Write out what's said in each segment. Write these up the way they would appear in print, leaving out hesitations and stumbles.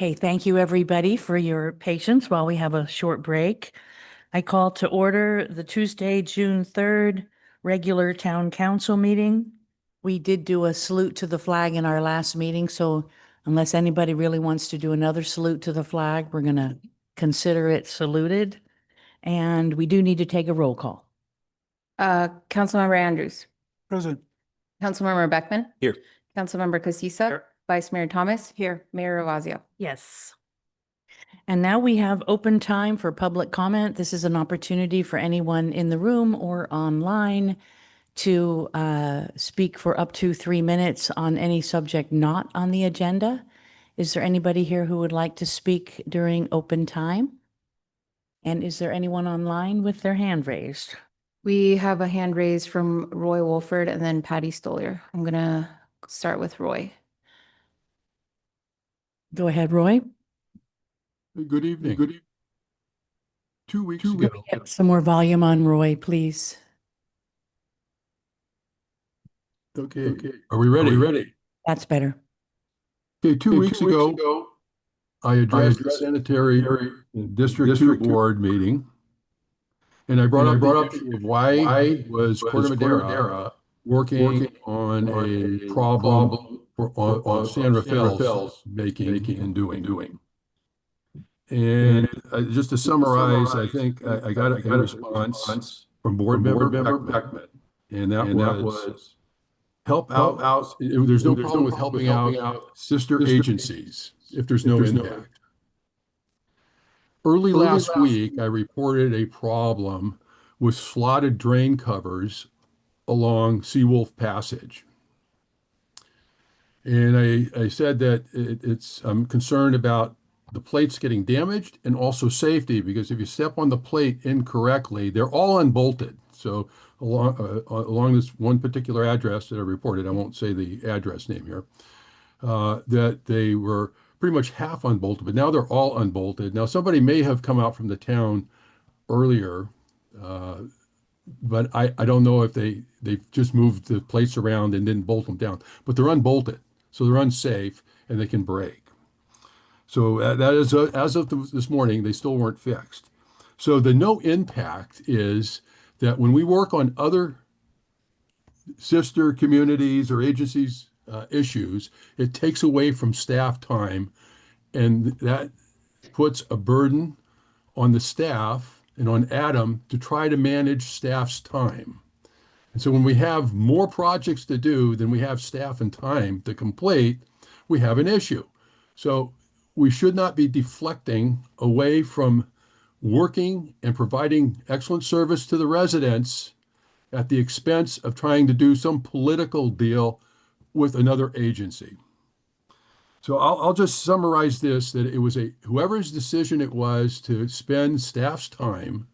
Okay, thank you everybody for your patience while we have a short break. I call to order the Tuesday, June 3rd regular town council meeting. We did do a salute to the flag in our last meeting, so unless anybody really wants to do another salute to the flag, we're going to consider it saluted. And we do need to take a roll call. Councilmember Andrews. Present. Councilmember Beckman. Here. Councilmember Casissa. Here. Vice Mayor Thomas. Here. Mayor Ravazio. Yes. And now we have open time for public comment. This is an opportunity for anyone in the room or online to speak for up to 3 minutes on any subject not on the agenda. Is there anybody here who would like to speak during open time? And is there anyone online with their hand raised? We have a hand raised from Roy Wolford and then Patty Stolier. I'm going to start with Roy. Go ahead, Roy. Good evening. Good evening. 2 weeks ago. Get some more volume on Roy, please. Okay. Are we ready? That's better. Okay, two weeks ago, I addressed the sanitary District 2 board meeting. And I brought up the issue of why was Corte Madera working on a problem on San Rafael's making and doing. And just to summarize, I think I got a response from board member Beckman, and that was help out. There's no problem with helping out sister agencies if there's no impact. Early last week, I reported a problem with slotted drain covers along Seawolf Passage. And I said that I'm concerned about the plates getting damaged and also safety, because if you step on the plate incorrectly, they're all unbolted. So along this one particular address that I reported, I won't say the address name here, that they were pretty much half unbolted, but now they're all unbolted. Now, somebody may have come out from the town earlier, but I don't know if they just moved the plates around and didn't bolt them down, but they're unbolted. So they're unsafe and they can break. So that is, as of this morning, they still weren't fixed. So the no impact is that when we work on other sister communities or agencies issues, it takes away from staff time, and that puts a burden on the staff and on Adam to try to manage staff's time. And so when we have more projects to do than we have staff and time to complete, we have an issue. So we should not be deflecting away from working and providing excellent service to the residents at the expense of trying to do some political deal with another agency. So I'll just summarize this, that it was whoever's decision it was to spend staff's time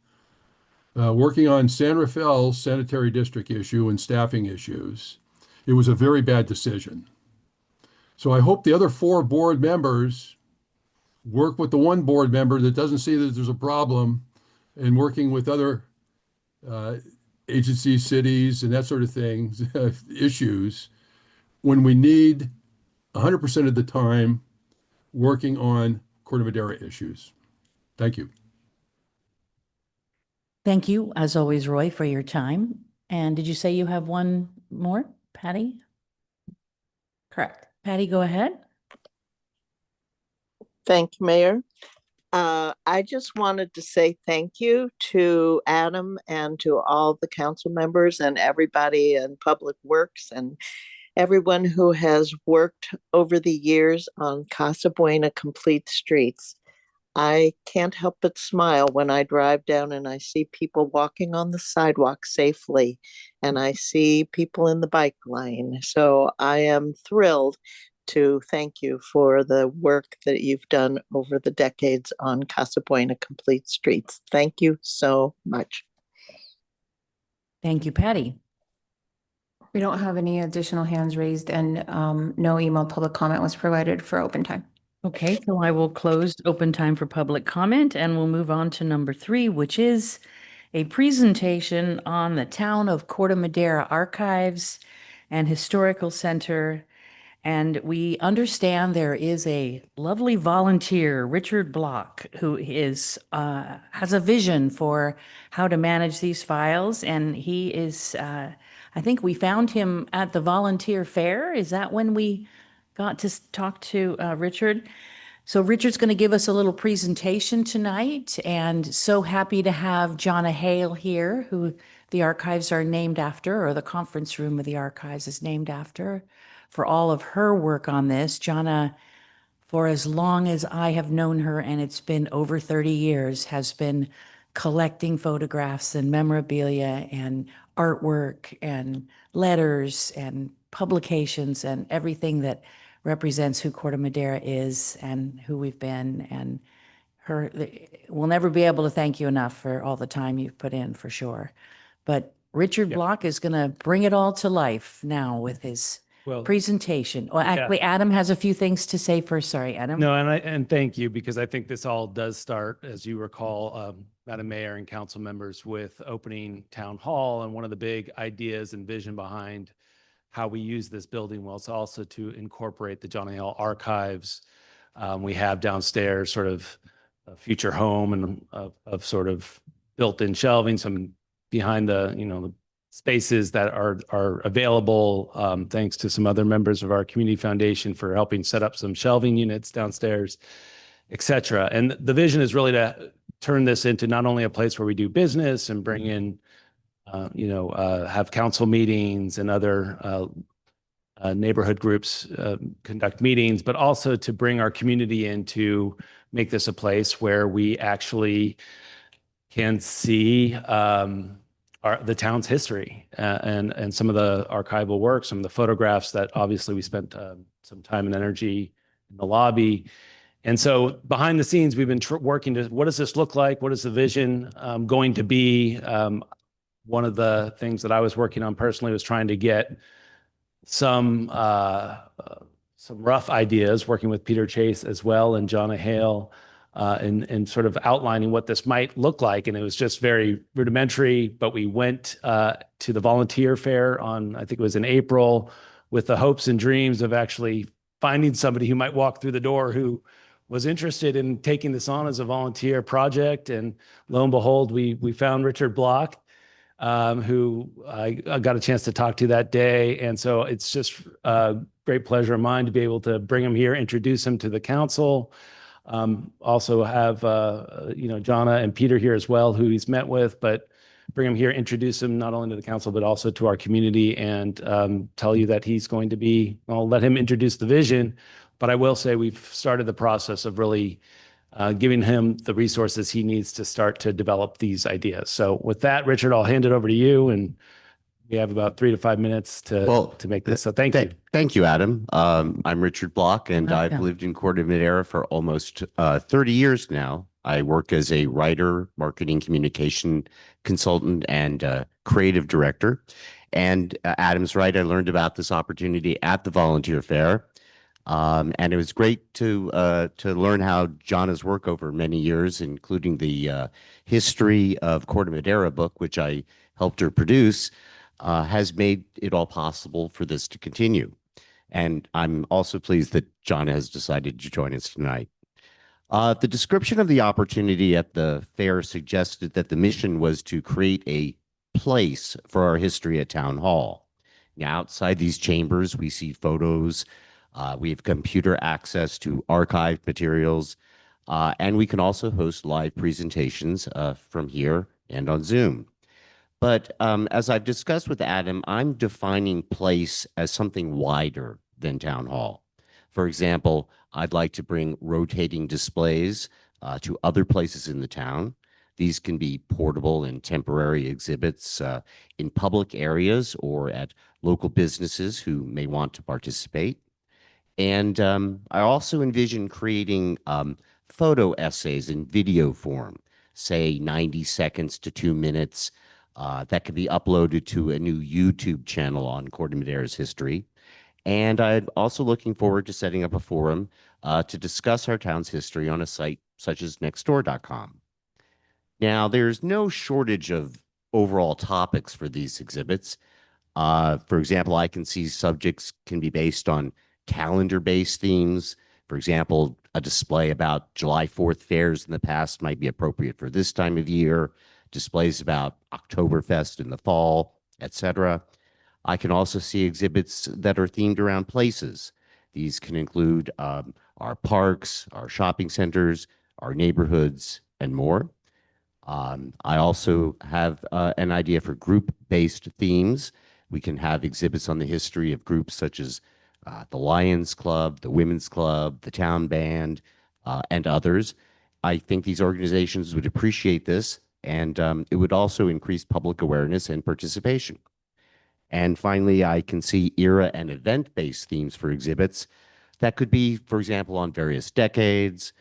working on San Rafael's sanitary district issue and staffing issues. It was a very bad decision. So I hope the other 4 board members work with the one board member that doesn't see that there's a problem, and working with other agencies, cities, and that sort of things, issues, when we need 100% of the time working on Corte Madera issues. Thank you. Thank you, as always, Roy, for your time. And did you say you have one more, Patty? Correct. Patty, go ahead. Thank you, Mayor. I just wanted to say thank you to Adam and to all the council members and everybody in Public Works and everyone who has worked over the years on Casa Buena Complete Streets. I can't help but smile when I drive down and I see people walking on the sidewalk safely, and I see people in the bike lane. So I am thrilled to thank you for the work that you've done over the decades on Casa Buena Complete Streets. Thank you so much. Thank you, Patty. We don't have any additional hands raised, and no email public comment was provided for open time. Okay, so I will close open time for public comment, and we'll move on to number 3, which is a presentation on the Town of Corte Madera Archives and Historical Center And we understand there is a lovely volunteer, Richard Block, who has a vision for how to manage these files. And he is, I think we found him at the volunteer fair. Is that when we got to talk to Richard? So Richard's going to give us a little presentation tonight, and so happy to have Jonna Hale here, who the archives are named after, or the conference room of the archives is named after, for all of her work on this. Jonna, for as long as I have known her, and it's been over 30 years, has been collecting photographs and memorabilia and artwork and letters and publications and everything that represents who Corte Madera is and who we've been. And we'll never be able to thank you enough for all the time you've put in, for sure. But Richard Block is going to bring it all to life now with his presentation. Well, actually, Adam has a few things to say first. Sorry, Adam. No, and thank you, because I think this all does start, as you recall, Madam Mayor and council members, with opening town hall. And one of the big ideas and vision behind how we use this building was also to incorporate the John Hale archives. We have downstairs sort of a future home and of sort of built-in shelving, some behind the, the spaces that are available, thanks to some other members of our community foundation for helping set up some shelving units downstairs, et cetera. And the vision is really to turn this into not only a place where we do business and bring in, have council meetings and other neighborhood groups conduct meetings, but also to bring our community in to make this a place where we actually can see the town's history and some of the archival work, some of the photographs that obviously we spent some time and energy in the lobby. And so behind the scenes, we've been working to, what does this look like? What is the vision going to be? One of the things that I was working on personally was trying to get some rough ideas, working with Peter Chase as well and Jonna Hale, and sort of outlining what this might look like. And it was just very rudimentary, but we went to the volunteer fair on, I think it was in April, with the hopes and dreams of actually finding somebody who might walk through the door who was interested in taking this on as a volunteer project. And lo and behold, we found Richard Block, who I got a chance to talk to that day. And so it's just a great pleasure of mine to be able to bring him here, introduce him to the council. Also have, Jonna and Peter here as well, who he's met with, but bring him here, introduce him not only to the council, but also to our community, and tell you that he's going to be, I'll let him introduce the vision, but I will say we've started the process of really giving him the resources he needs to start to develop these ideas. So with that, Richard, I'll hand it over to you, and we have about 3 to 5 minutes to make this. So thank you. Thank you, Adam. I'm Richard Block, and Welcome. I've lived in Corte Madera for almost 30 years now. I work as a writer, marketing communication consultant, and creative director. And Adam's right, I learned about this opportunity at the volunteer fair. And it was great to learn how Jonna's work over many years, including the History of Corte Madera book, which I helped her produce, has made it all possible for this to continue. And I'm also pleased that Jonna has decided to join us tonight. The description of the opportunity at the fair suggested that the mission was to create a place for our history at Town Hall. Now, outside these chambers, we see photos, we have computer access to archived materials, and we can also host live presentations from here and on Zoom. But as I've discussed with Adam, I'm defining place as something wider than Town Hall. For example, I'd like to bring rotating displays to other places in the town. These can be portable and temporary exhibits in public areas or at local businesses who may want to participate. And I also envision creating photo essays in video form, say 90 seconds to 2 minutes, that could be uploaded to a new YouTube channel on Corte Madera's history. And I'm also looking forward to setting up a forum to discuss our town's history on a site such as nextdoor.com. Now, there's no shortage of overall topics for these exhibits. For example, I can see subjects can be based on calendar-based themes. For example, a display about July 4th fairs in the past might be appropriate for this time of year, displays about Oktoberfest in the fall, etc. I can also see exhibits that are themed around places. These can include our parks, our shopping centers, our neighborhoods, and more. I also have an idea for group-based themes. We can have exhibits on the history of groups such as the Lions Club, the Women's Club, the Town Band, and others. I think these organizations would appreciate this, and it would also increase public awareness and participation. And finally, I can see era and event-based themes for exhibits that could be, for example, on various decades,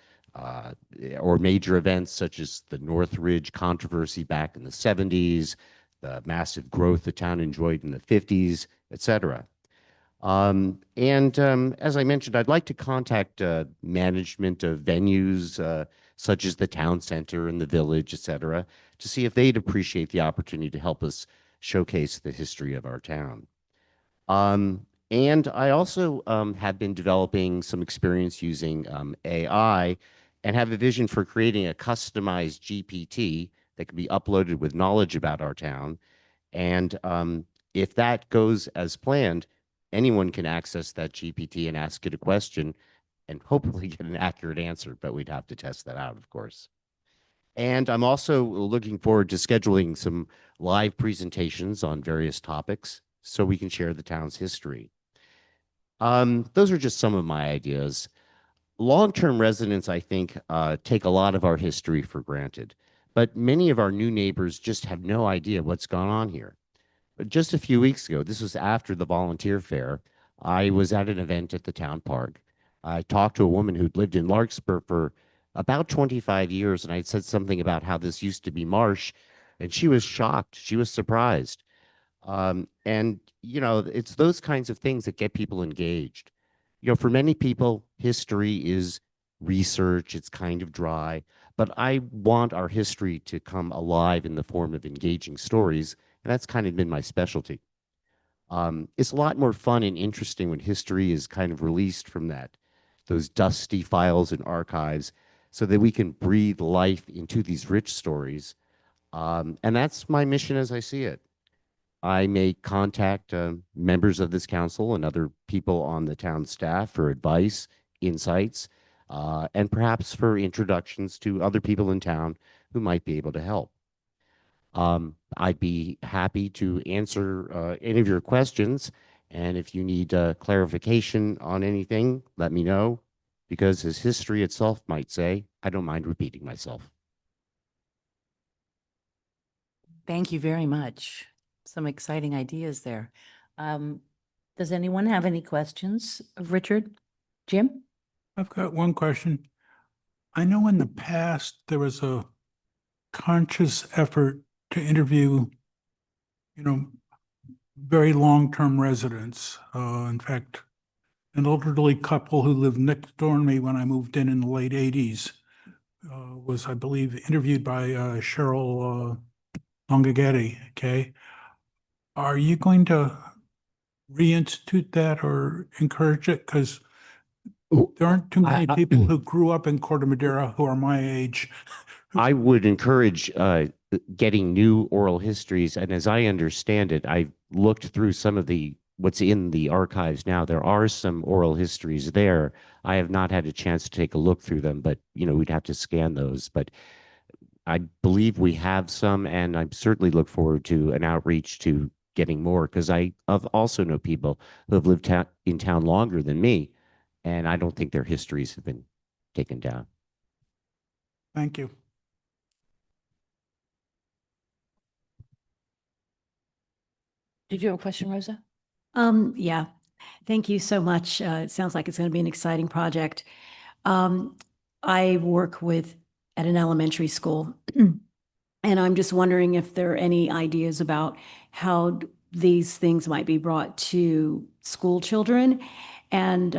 or major events such as the Northridge controversy back in the 70s, the massive growth the town enjoyed in the 50s, etc. As I mentioned, I'd like to contact management of venues such as the town center and the village, etc., to see if they'd appreciate the opportunity to help us showcase the history of our town. And I also have been developing some experience using AI and have a vision for creating a customized GPT that can be uploaded with knowledge about our town. And if that goes as planned, anyone can access that GPT and ask it a question and hopefully get an accurate answer, but we'd have to test that out, of course. And I'm also looking forward to scheduling some live presentations on various topics so we can share the town's history. Those are just some of my ideas. Long-term residents, I think, take a lot of our history for granted, but many of our new neighbors just have no idea what's gone on here. But just a few weeks ago, this was after the volunteer fair, I was at an event at the town park. I talked to a woman who'd lived in Larkspur for about 25 years, and I said something about how this used to be marsh, and she was shocked. She was surprised. And, you know, it's those kinds of things that get people engaged. You know, for many people, history is research, it's kind of dry, but I want our history to come alive in the form of engaging stories, and that's kind of been my specialty. It's a lot more fun and interesting when history is kind of released from those dusty files and archives, so that we can breathe life into these rich stories. And that's my mission as I see it. I may contact members of this council and other people on the town staff for advice, insights, and perhaps for introductions to other people in town who might be able to help. I'd be happy to answer any of your questions, and if you need clarification on anything, let me know, because as history itself might say, I don't mind repeating myself. Thank you very much. Some exciting ideas there. Does anyone have any questions of Richard? Jim? I've got one question. I know in the past there was a conscious effort to interview, you know, very long-term residents. In fact, an elderly couple who lived next door to me when I moved in the late 80s was, I believe, interviewed by Cheryl Longagetti, okay? Are you going to reinstitute that or encourage it? Because there aren't too many people who grew up in Corte Madera who are my age. I would encourage getting new oral histories, and as I understand it, I've looked through some of what's in the archives now. There are some oral histories there. I have not had a chance to take a look through them, but you know, we'd have to scan those. But I believe we have some, and I certainly look forward to an outreach to getting more, because I also know people who have lived in town longer than me, and I don't think their histories have been taken down. Thank you. Did you have a question, Rosa? Yeah, thank you so much. It sounds like it's going to be an exciting project. I work at an elementary school, and I'm just wondering if there are any ideas about how these things might be brought to school children. And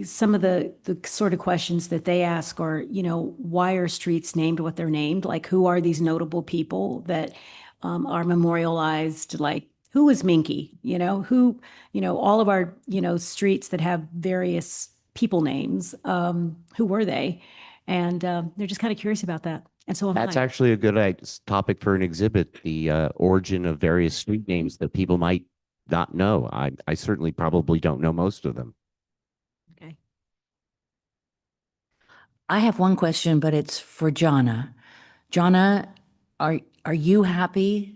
some of the sort of questions that they ask are, you know, why are streets named what they're named? Like, who are these notable people that are memorialized? Like, who was Minky? Who, all of our, streets that have various people names, who were they? And they're just kind of curious about that. And so am That's I. actually a good topic for an exhibit, the origin of various street names that people might not know. I certainly probably don't know most of them. Okay. I have one question, but it's for Jonna. Jonna, are you happy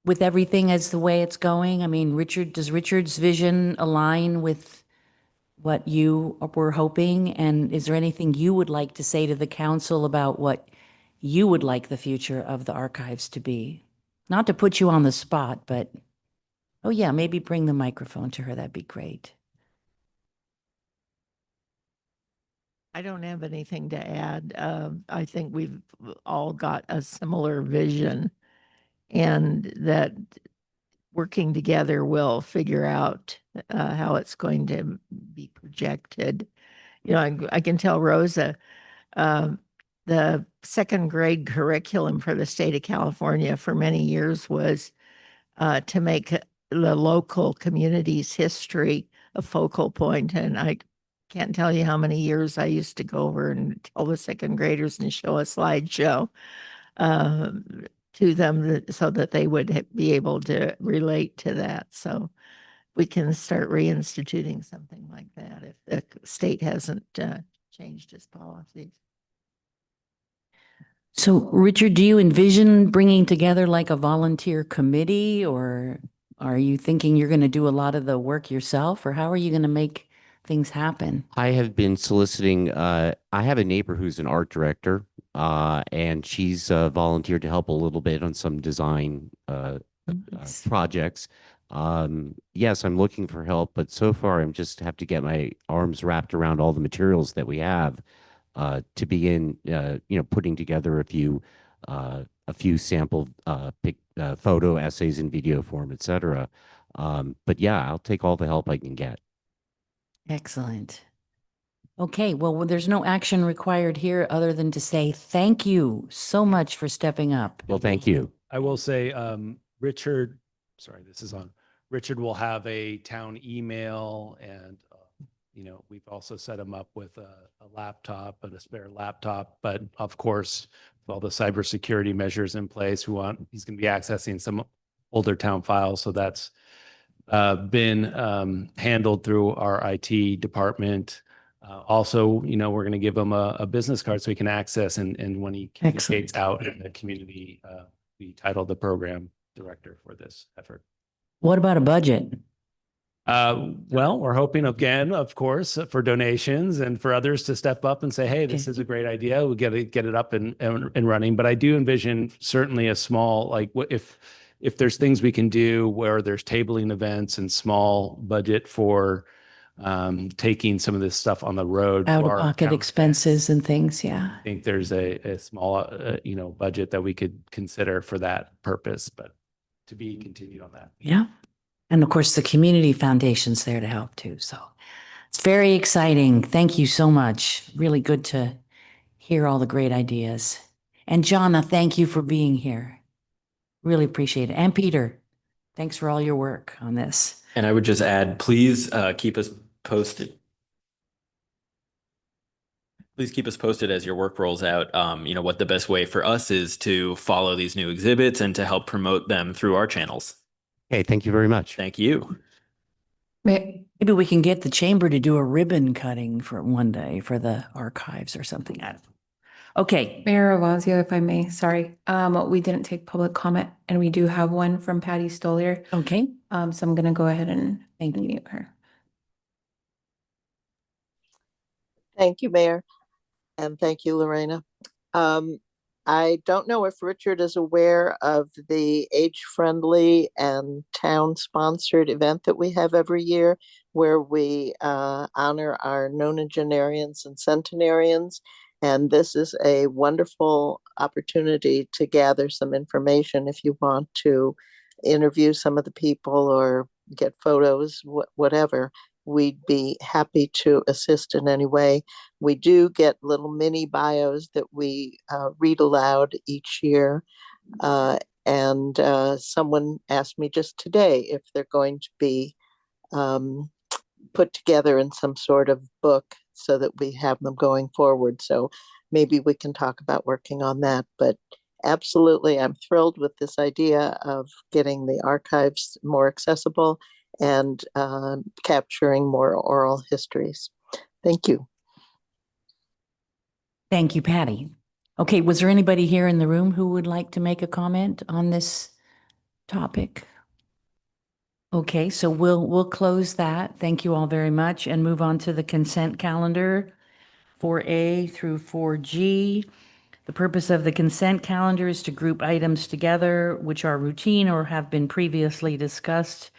with everything as the way it's going? I mean, does Richard's vision align with what you were hoping? And is there anything you would like to say to the council about what you would like the future of the archives to be? Not to put you on the spot, but, oh yeah, maybe bring the microphone to her. That'd be great. I don't have anything to add. I think we've all got a similar vision, and that working together we'll figure out how it's going to be projected. I can tell Rosa, the second grade curriculum for the state of California for many years was to make the local community's history a focal point. And I can't tell you how many years I used to go over and tell the second graders and show a slideshow to them so that they would be able to relate to that. So we can start reinstituting something like that if the state hasn't changed its policies. So, Richard, do you envision bringing together like a volunteer committee, or are you thinking you're going to do a lot of the work yourself, or how are you going to make things happen? I have been soliciting, I have a neighbor who's an art director, and she's volunteered to help a little bit on some design Nice. projects. Yes, I'm looking for help, but so far I'm just have to get my arms wrapped around all the materials that we have to begin, putting together a few sample photo essays in video form, etc. But yeah, I'll take all the help I can get. Excellent. Okay, well, there's no action required here other than to say thank you so much for stepping up. Well, thank you. I will say, Richard, sorry, this is on. Richard will have a town email, and we've also set him up with a laptop and a spare laptop. But of course, with all the cybersecurity measures in place, he's going to be accessing some older town files. So that's been handled through our IT department. Also, we're going to give him a business card so he can access, and when he communicates out in the community, we titled the program director for this effort. What about a budget? Well, we're hoping again, of course, for donations and for others to step up and say, hey, this is a great idea. We'll get it up and running. But I do envision certainly a small, like if there's things we can do where there's tabling events and small budget for taking some of this stuff on the road. Out of pocket expenses and things, yeah. I think there's a small, budget that we could consider for that purpose, but to be continued on that. Yeah. And of course, the community foundation's there to help too. So it's very exciting. Thank you so much. Really good to hear all the great ideas. And Jonna, thank you for being here. Really appreciate it. And Peter, thanks for all your work on this. And I would just add, please keep us posted. Please keep us posted as your work rolls out. What the best way for us is to follow these new exhibits and to help promote them through our channels. Hey, thank you very much. Thank you. Maybe we can get the chamber to do a ribbon cutting for one day for the archives or something. I don't know. Okay. Mayor Ravazio, if I may, sorry. We didn't take public comment, and we do have one from Patty Stolier. Okay. So I'm going to go ahead and Thank you. mute her. Thank you, Mayor. And thank you, Lorena. I don't know if Richard is aware of the age-friendly and town-sponsored event that we have every year, where we honor our nonagenarians and centenarians. And this is a wonderful opportunity to gather some information if you want to interview some of the people or get photos, whatever. We'd be happy to assist in any way. We do get little mini bios that we read aloud each year. And someone asked me just today if they're going to be put together in some sort of book so that we have them going forward. So maybe we can talk about working on that. But absolutely, I'm thrilled with this idea of getting the archives more accessible and capturing more oral histories. Thank you. Thank you, Patty. Okay, was there anybody here in the room who would like to make a comment on this topic? Okay, so we'll close that. Thank you all very much and move on to the consent calendar 4A through 4G. The purpose of the consent calendar is to group items together which are routine or have been previously discussed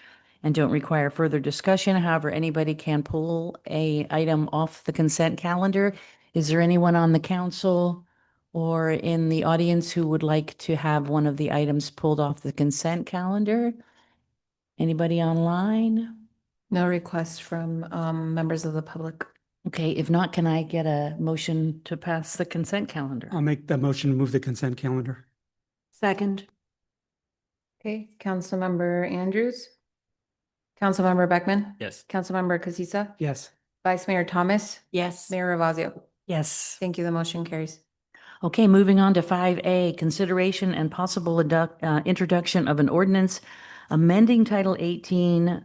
and don't require further discussion. However, anybody can pull a item off the consent calendar. Is there anyone on the council or in the audience who would like to have one of the items pulled off the consent calendar? Anybody online? No requests from members of the public. Okay, if not, can I get a motion to pass the consent calendar? I'll make the motion to move the consent calendar. Second. Okay, Councilmember Andrews. Councilmember Beckman. Yes. Councilmember Casissa. Yes. Vice Mayor Thomas. Yes. Mayor Ravazio. Yes. Thank you. The motion carries. Okay, moving on to 5A, consideration and possible introduction of an ordinance amending Title 18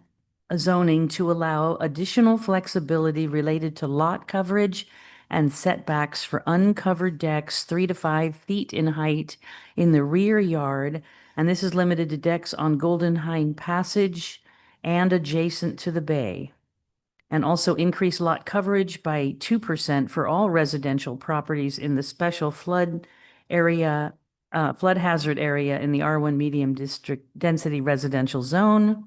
zoning to allow additional flexibility related to lot coverage and setbacks for uncovered decks 3 to 5 feet in height in the rear yard. And this is limited to decks on Golden Hind Passage and adjacent to the bay. And also increase lot coverage by 2% for all residential properties in the special flood area, flood hazard area in the R1 medium district density residential zone.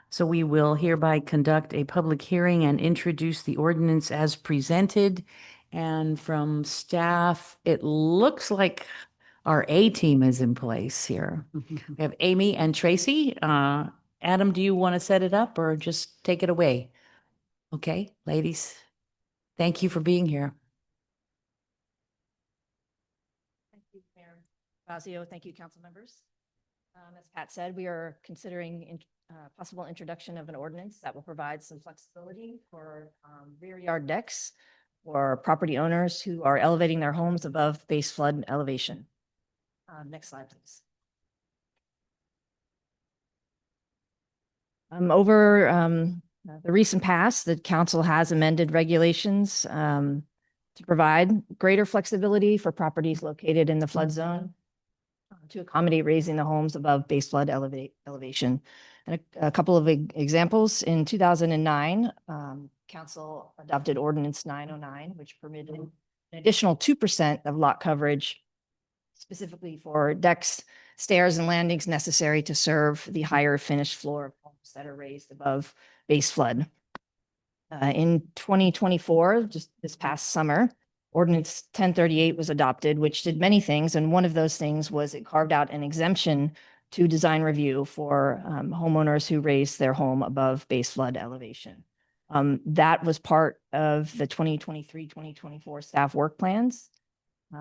So we will hereby conduct a public hearing and introduce the ordinance as presented. And from staff, it looks like our A team is in place here. We have Amy and Tracy. Adam, do you want to set it up or just take it away? Okay, ladies, thank you for being here. Thank you, Mayor Fazio. Thank you, council members. As Pat said, we are considering possible introduction of an ordinance that will provide some flexibility for rear yard decks for property owners who are elevating their homes above base flood elevation. Next slide, please. Over the recent past, the council has amended regulations to provide greater flexibility for properties located in the flood zone to accommodate raising the homes above base flood elevation. And a couple of examples, in 2009, council adopted ordinance 909, which permitted an additional 2% of lot coverage specifically for decks, stairs, and landings necessary to serve the higher finished floor of homes that are raised above base flood. In 2024, just this past summer, Ordinance 1038 was adopted, which did many things. And one of those things was it carved out an exemption to design review for homeowners who raised their home above base flood elevation. That was part of the 2023-2024 staff work plans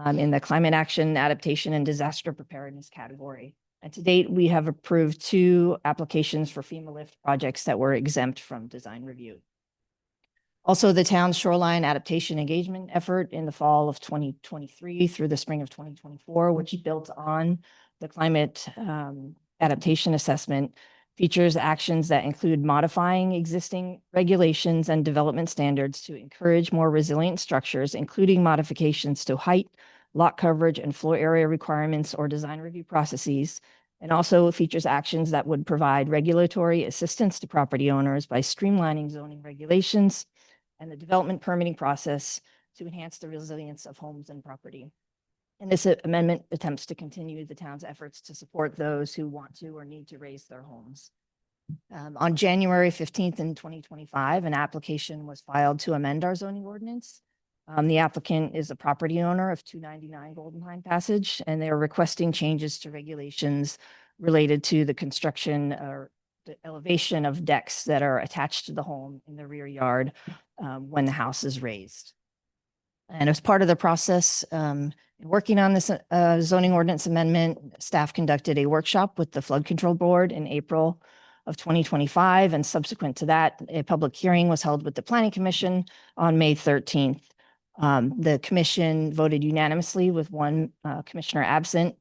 in the climate action, adaptation, and disaster preparedness category. And to date, we have approved 2 applications for FEMA lift projects that were exempt from design review. Also, the town's shoreline adaptation engagement effort in the fall of 2023 through the spring of 2024, which built on the climate adaptation assessment, features actions that include modifying existing regulations and development standards to encourage more resilient structures, including modifications to height, lot coverage, and floor area requirements or design review processes, and also features actions that would provide regulatory assistance to property owners by streamlining zoning regulations and the development permitting process to enhance the resilience of homes and property. And this amendment attempts to continue the town's efforts to support those who want to or need to raise their homes. On January 15th in 2025, an application was filed to amend our zoning ordinance. The applicant is a property owner of 299 Golden Hind Passage, and they are requesting changes to regulations related to the construction or the elevation of decks that are attached to the home in the rear yard when the house is raised. And as part of the process, working on this zoning ordinance amendment, staff conducted a workshop with the Flood Control Board in April of 2025. And subsequent to that, a public hearing was held with the Planning Commission on May 13th. The commission voted unanimously with one commissioner absent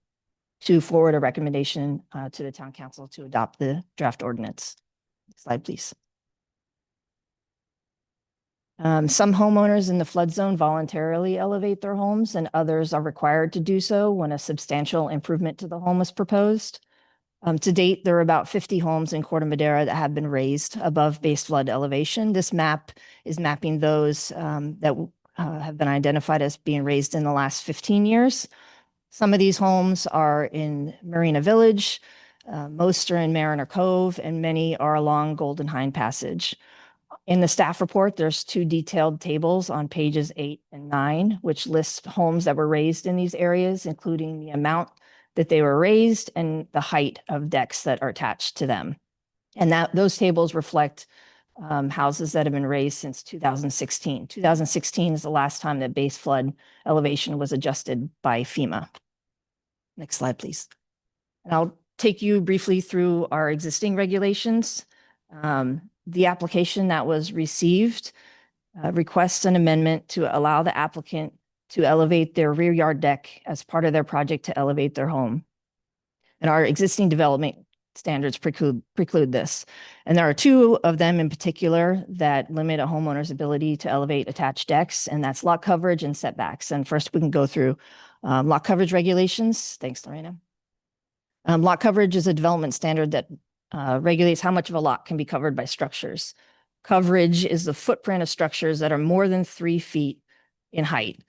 to forward a recommendation to the town council to adopt the draft ordinance. Next slide, please. Some homeowners in the flood zone voluntarily elevate their homes, and others are required to do so when a substantial improvement to the home is proposed. To date, there are about 50 homes in Corte Madera that have been raised above base flood elevation. This map is mapping those that have been identified as being raised in the last 15 years. Some of these homes are in Marina Village, most are in Mariner Cove, and many are along Golden Hind Passage. In the staff report, there's two detailed tables on pages 8 and 9, which list homes that were raised in these areas, including the amount that they were raised and the height of decks that are attached to them. And those tables reflect houses that have been raised since 2016. 2016 is the last time that base flood elevation was adjusted by FEMA. Next slide, please. And I'll take you briefly through our existing regulations. The application that was received requests an amendment to allow the applicant to elevate their rear yard deck as part of their project to elevate their home. And our existing development standards preclude this. And there are two of them in particular that limit a homeowner's ability to elevate attached decks, and that's lot coverage and setbacks. And first we can go through lot coverage regulations. Thanks, Lorena. Lot coverage is a development standard that regulates how much of a lot can be covered by structures. Coverage is the footprint of structures that are more than 3 feet in height.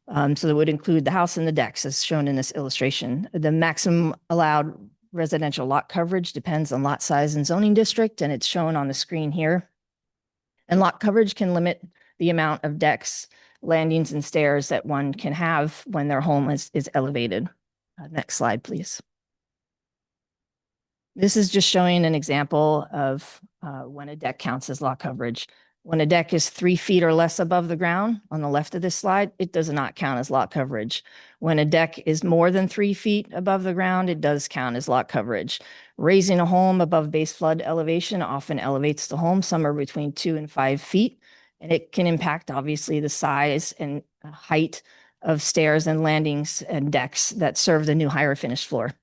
So that would include the house and the decks as shown in this illustration. The maximum allowed residential lot coverage depends on lot size and zoning district, and it's shown on the screen here. And lot coverage can limit the amount of decks, landings, and stairs that one can have when their home is elevated. Next slide, please. This is just showing an example of when a deck counts as lot coverage. When a deck is 3 feet or less above the ground on the left of this slide, it does not count as lot coverage. When a deck is more than 3 feet above the ground, it does count as lot coverage. Raising a home above base flood elevation often elevates the home somewhere between 2 and 5 feet, and it can impact obviously the size and height of stairs and landings and decks that serve the new higher finished floor.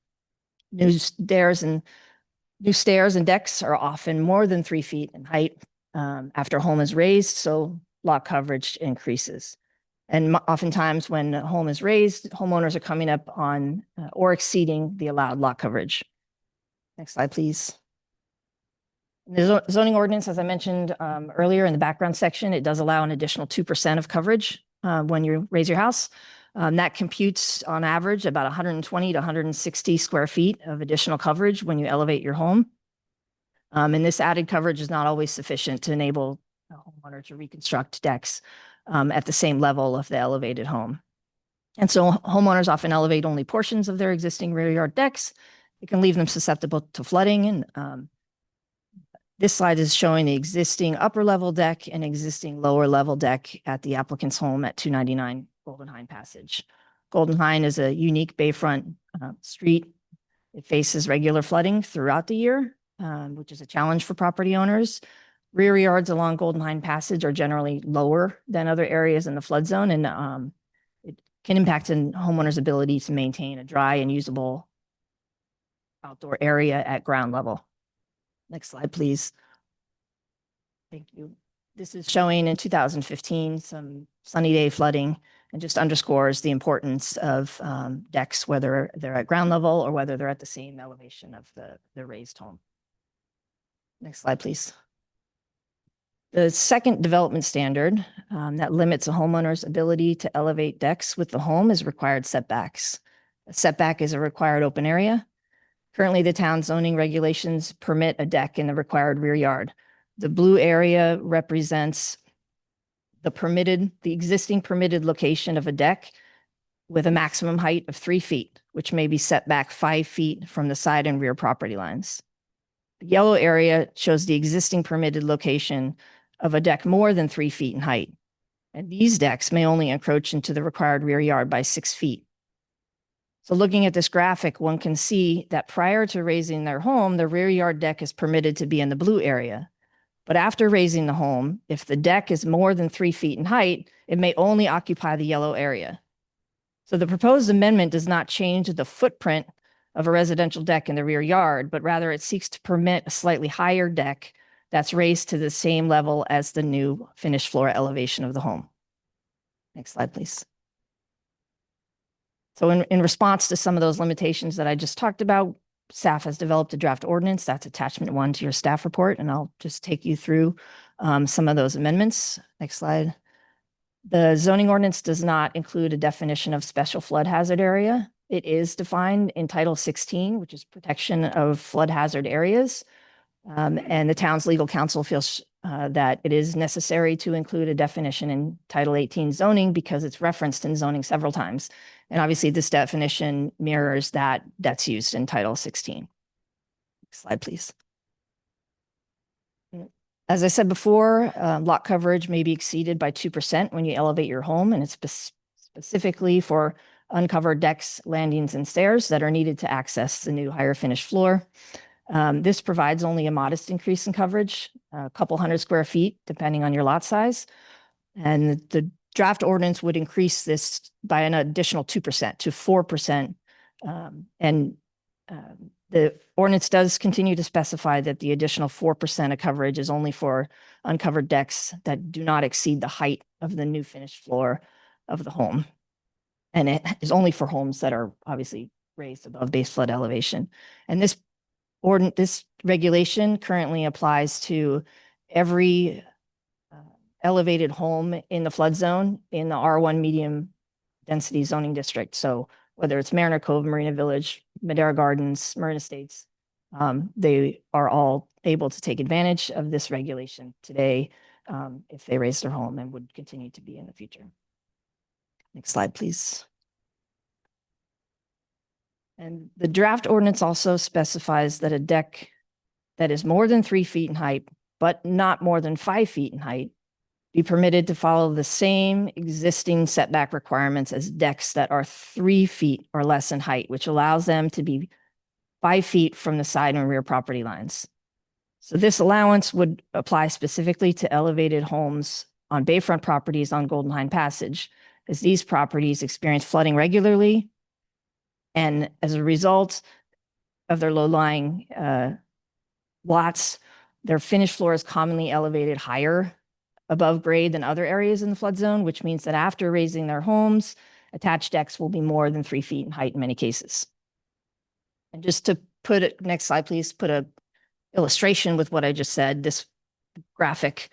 New stairs and decks are often more than 3 feet in height after a home is raised, so lot coverage increases. And oftentimes when a home is raised, homeowners are coming up on or exceeding the allowed lot coverage. Next slide, please. The zoning ordinance, as I mentioned earlier in the background section, it does allow an additional 2% of coverage when you raise your house. That computes on average about 120 to 160 square feet of additional coverage when you elevate your home. And this added coverage is not always sufficient to enable a homeowner to reconstruct decks at the same level of the elevated home. And so homeowners often elevate only portions of their existing rear yard decks. It can leave them susceptible to flooding. And this slide is showing the existing upper level deck and existing lower level deck at the applicant's home at 299 Golden Hind Passage. Golden Hind is a unique bayfront street. It faces regular flooding throughout the year, which is a challenge for property owners. Rear yards along Golden Hind Passage are generally lower than other areas in the flood zone, and it can impact a homeowner's ability to maintain a dry and usable outdoor area at ground level. Next slide, please. Thank you. This is showing in 2015 some sunny day flooding and just underscores the importance of decks, whether they're at ground level or whether they're at the same elevation of the raised home. Next slide, please. The second development standard that limits a homeowner's ability to elevate decks with the home is required setbacks. A setback is a required open area. Currently, the town zoning regulations permit a deck in the required rear yard. The blue area represents the existing permitted location of a deck with a maximum height of 3 feet, which may be set back 5 feet from the side and rear property lines. The yellow area shows the existing permitted location of a deck more than 3 feet in height. And these decks may only encroach into the required rear yard by 6 feet. So looking at this graphic, one can see that prior to raising their home, the rear yard deck is permitted to be in the blue area. But after raising the home, if the deck is more than 3 feet in height, it may only occupy the yellow area. So the proposed amendment does not change the footprint of a residential deck in the rear yard, but rather it seeks to permit a slightly higher deck that's raised to the same level as the new finished floor elevation of the home. Next slide, please. So in response to some of those limitations that I just talked about, staff has developed a draft ordinance. That's attachment 1 to your staff report, and I'll just take you through some of those amendments. Next slide. The zoning ordinance does not include a definition of special flood hazard area. It is defined in Title 16, which is protection of flood hazard areas. And the town's legal counsel feels that it is necessary to include a definition in Title 18 zoning because it's referenced in zoning several times. And obviously this definition mirrors that's used in Title 16. Next slide, please. As I said before, lot coverage may be exceeded by 2% when you elevate your home, and it's specifically for uncovered decks, landings, and stairs that are needed to access the new higher finished floor. This provides only a modest increase in coverage, a couple hundred square feet, depending on your lot size. And the draft ordinance would increase this by an additional 2% to 4%. The ordinance does continue to specify that the additional 4% of coverage is only for uncovered decks that do not exceed the height of the new finished floor of the home. And it is only for homes that are obviously raised above base flood elevation. And this regulation currently applies to every elevated home in the flood zone in the R1 medium density zoning district. So whether it's Mariner Cove, Marina Village, Madera Gardens, Marina Estates, they are all able to take advantage of this regulation today if they raise their home, and would continue to be in the future. Next slide, please. And the draft ordinance also specifies that a deck that is more than 3 feet in height, but not more than 5 feet in height, be permitted to follow the same existing setback requirements as decks that are 3 feet or less in height, which allows them to be 5 feet from the side and rear property lines. So this allowance would apply specifically to elevated homes on bayfront properties on Golden Hind Passage, as these properties experience flooding regularly. And as a result of their low-lying lots, their finished floor is commonly elevated higher above grade than other areas in the flood zone, which means that after raising their homes, attached decks will be more than 3 feet in height in many cases. And just to put it, next slide, please, put a illustration with what I just said. This graphic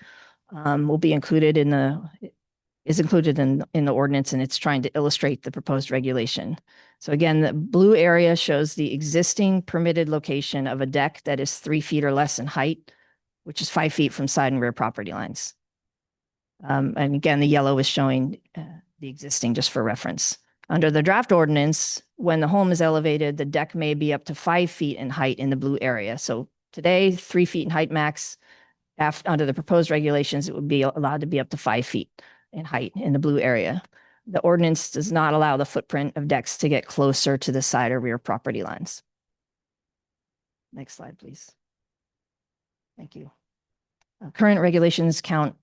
will be included in the ordinance, and it's trying to illustrate the proposed regulation. So again, the blue area shows the existing permitted location of a deck that is 3 feet or less in height, which is 5 feet from side and rear property lines. And again, the yellow is showing the existing just for reference. Under the draft ordinance, when the home is elevated, the deck may be up to 5 feet in height in the blue area. So today, 3 feet in height max. Under the proposed regulations, it would be allowed to be up to 5 feet in height in the blue area. The ordinance does not allow the footprint of decks to get closer to the side or rear property lines. Next slide, please. Thank you. Current regulations count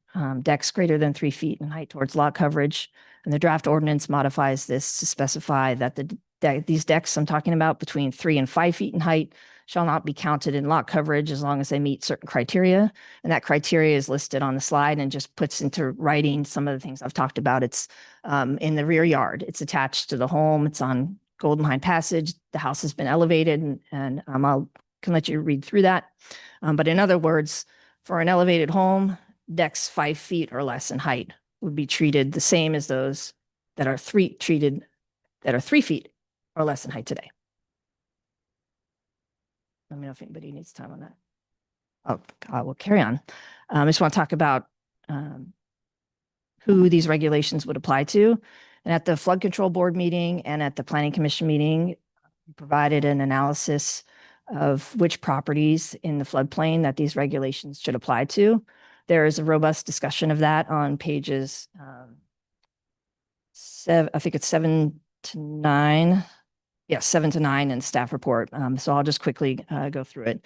decks greater than 3 feet in height towards lot coverage, and the draft ordinance modifies this to specify that these decks I'm talking about between 3 and 5 feet in height shall not be counted in lot coverage as long as they meet certain criteria. And that criteria is listed on the slide and just puts into writing some of the things I've talked about. It's in the rear yard. It's attached to the home. It's on Golden Hind Passage. The house has been elevated, and I can let you read through that. But in other words, for an elevated home, decks 5 feet or less in height would be treated the same as those that are 3 feet or less in height today. Let me know if anybody needs time on that. Oh, I will carry on. I just want to talk about who these regulations would apply to. And at the Flood Control Board meeting and at the Planning Commission meeting, we provided an analysis of which properties in the floodplain that these regulations should apply to. There is a robust discussion of that on pages I think it's 7 to 9. Yes, 7 to 9 in staff report. So I'll just quickly go through it.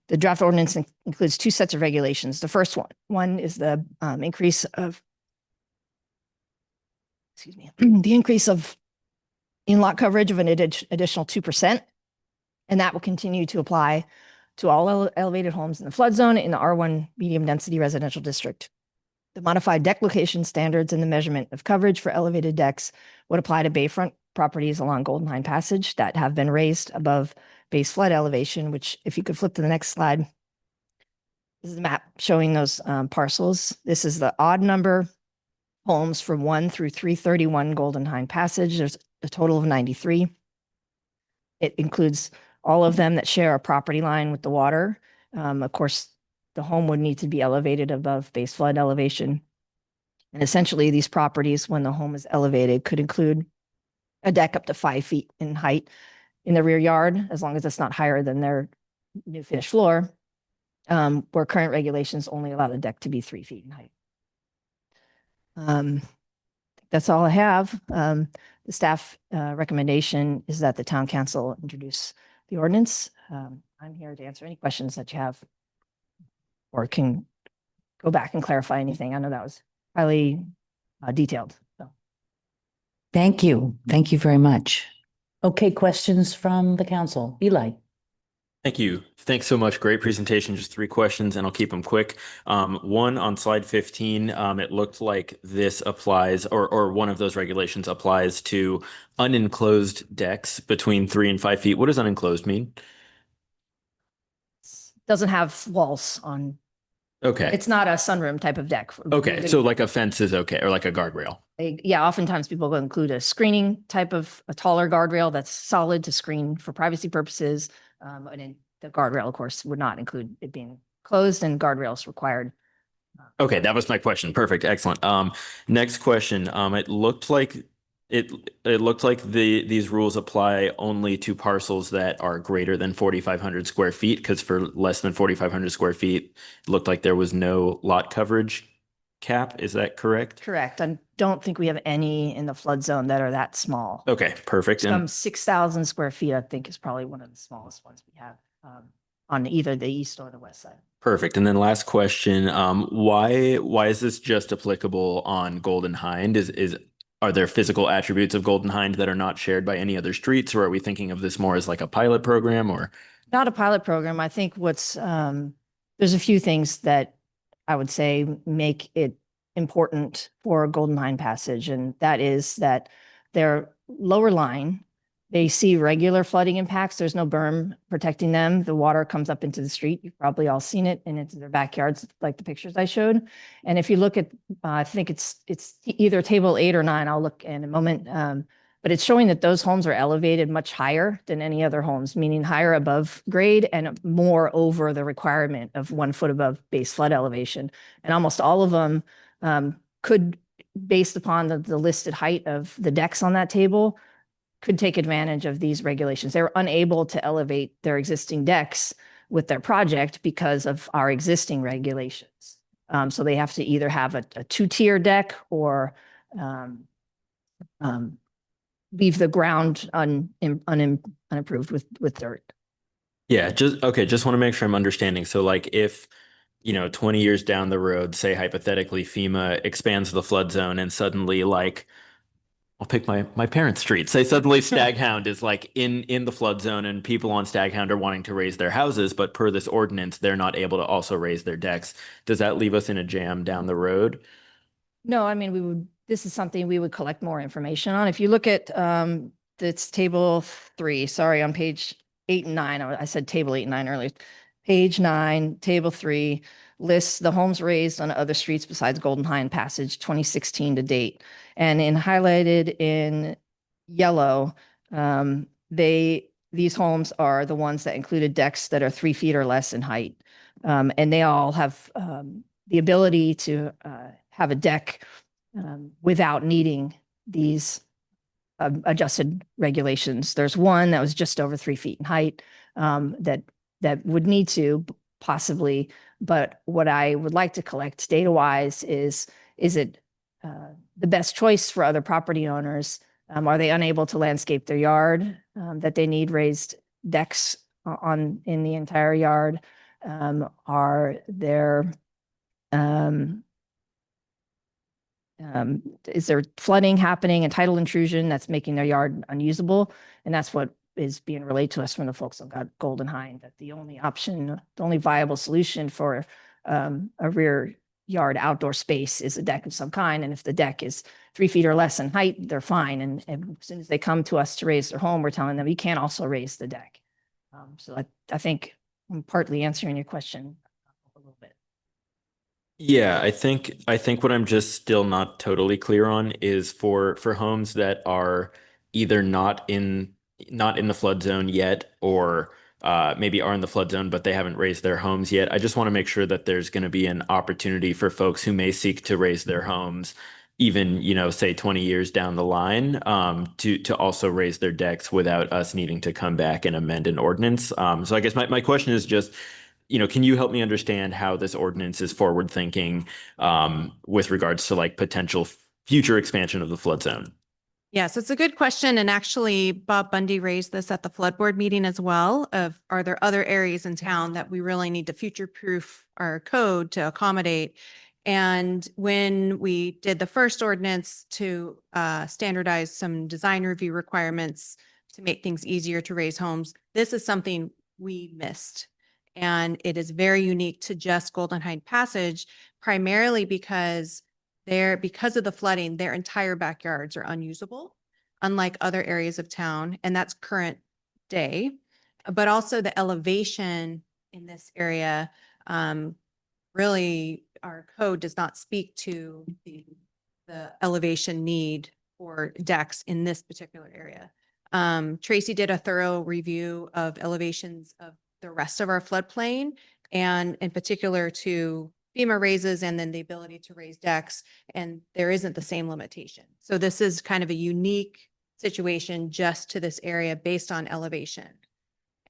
The draft ordinance includes 2 sets of regulations. The first one is the increase of, excuse me, the increase of in-lot coverage of an additional 2%. And that will continue to apply to all elevated homes in the flood zone in the R1 medium density residential district. The modified deck location standards and the measurement of coverage for elevated decks would apply to bayfront properties along Golden Hind Passage that have been raised above base flood elevation, which if you could flip to the next slide, this is a map showing those parcels. This is the odd number homes from 1 through 331 Golden Hind Passage. There's a total of 93. It includes all of them that share a property line with the water. Of course, the home would need to be elevated above base flood elevation. And essentially these properties, when the home is elevated, could include a deck up to 5 feet in height in the rear yard, as long as it's not higher than their new finished floor, where current regulations only allow the deck to be 3 feet in height. That's all I have. The staff recommendation is that the town council introduce the ordinance. I'm here to answer any questions that you have, or can go back and clarify anything. I know that was highly detailed. So. Thank you. Thank you very much. Okay, questions from the council. Eli. Thank you. Thanks so much. Great presentation. Just 3 questions and I'll keep them quick. One on slide 15, it looked like this applies or one of those regulations applies to unenclosed decks between 3 and 5 feet. What does unenclosed mean? Doesn't have walls on. Okay. It's not a sunroom type of deck. Okay. So like a fence is okay, or like a guardrail. Yeah, oftentimes people will include a screening type of a taller guardrail that's solid to screen for privacy purposes. And then the guardrail, of course, would not include it being closed, and guardrails required. Okay, that was my question. Perfect. Excellent. Next question. It looked like these rules apply only to parcels that are greater than 4,500 square feet, because for less than 4,500 square feet, it looked like there was no lot coverage cap. Is that correct? Correct. I don't think we have any in the flood zone that are that small. Okay, perfect. Some 6,000 square feet, I think, is probably one of the smallest ones we have on either the east or the west side. Perfect. And then last question, why is this just applicable on Golden Hind? Are there physical attributes of Golden Hind that are not shared by any other streets, or are we thinking of this more as like a pilot program, or? Not a pilot program. I think there's a few things that I would say make it important for Golden Hind Passage, and that is that their lower line, they see regular flooding impacts. There's no berm protecting them. The water comes up into the street. You've probably all seen it, and into their backyards, like the pictures I showed. And if you look at, I think it's either table 8 or 9. I'll look in a moment. But it's showing that those homes are elevated much higher than any other homes, meaning higher above grade and more over the requirement of 1 foot above base flood elevation. And almost all of them could, based upon the listed height of the decks on that table, could take advantage of these regulations. They were unable to elevate their existing decks with their project because of our existing regulations. So they have to either have a 2-tier deck or leave the ground unimproved with dirt. Yeah, just want to make sure I'm understanding. So like if, 20 years down the road, say hypothetically FEMA expands the flood zone and suddenly like, I'll pick my parents' street. Say suddenly Staghound is like in the flood zone and people on Staghound are wanting to raise their houses, but per this ordinance, they're not able to also raise their decks. Does that leave us in a jam down the road? No, I mean, this is something we would collect more information on. If you look at it's table 3, sorry, on page 8 and 9, I said table 8 and 9 earlier. Page 9, table 3 lists the homes raised on other streets besides Golden Hind Passage 2016 to date. And highlighted in yellow, these homes are the ones that included decks that are 3 feet or less in height. And they all have the ability to have a deck without needing these adjusted regulations. There's one that was just over 3 feet in height that would need to possibly But what I would like to collect data-wise is it the best choice for other property owners? Are they unable to landscape their yard, that they need raised decks in the entire yard? Are there is there flooding happening and tidal intrusion that's making their yard unusable? And that's what is being relayed to us from the folks that got Golden Hind, that the only option, the only viable solution for a rear yard outdoor space is a deck of some kind. And if the deck is 3 feet or less in height, they're fine. And as soon as they come to us to raise their home, we're telling them you can't also raise the deck. So I think I'm partly answering your question a little bit. Yeah, I think what I'm just still not totally clear on is for homes that are either not in the flood zone yet, or maybe are in the flood zone but they haven't raised their homes yet. I just want to make sure that there's going to be an opportunity for folks who may seek to raise their homes, even, say 20 years down the line, to also raise their decks without us needing to come back and amend an ordinance. So I guess my question is just, can you help me understand how this ordinance is forward thinking with regards to like potential future expansion of the flood zone? Yes, it's a good question. And actually, Bob Bundy raised this at the flood board meeting as well, of are there other areas in town that we really need to future-proof our code to accommodate? And when we did the first ordinance to standardize some design review requirements to make things easier to raise homes, this is something we missed. And it is very unique to just Golden Hind Passage, primarily because of the flooding, their entire backyards are unusable, unlike other areas of town, and that's current day. But also the elevation in this area, really our code does not speak to the elevation need for decks in this particular area. Tracy did a thorough review of elevations of the rest of our floodplain, and in particular to FEMA raises and then the ability to raise decks, and there isn't the same limitation. So this is kind of a unique situation just to this area based on elevation.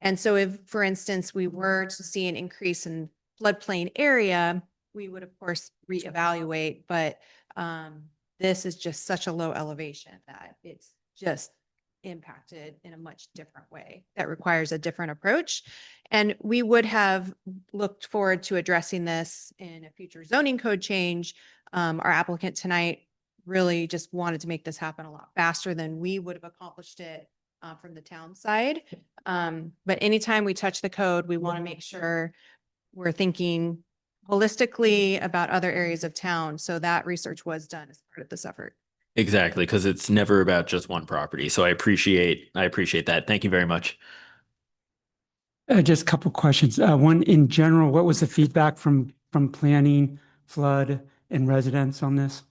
And so if, for instance, we were to see an increase in floodplain area, we would of course reevaluate, but this is just such a low elevation that it's just impacted in a much different way that requires a different approach. And we would have looked forward to addressing this in a future zoning code change. Our applicant tonight really just wanted to make this happen a lot faster than we would have accomplished it from the town side. But anytime we touch the code, we want to make sure we're thinking holistically about other areas of town. So that research was done as part of this effort. Exactly, because it's never about just one property. So I appreciate that. Thank you very much. Just a couple questions. One, in general, what was the feedback from planning, flood, and residents on this?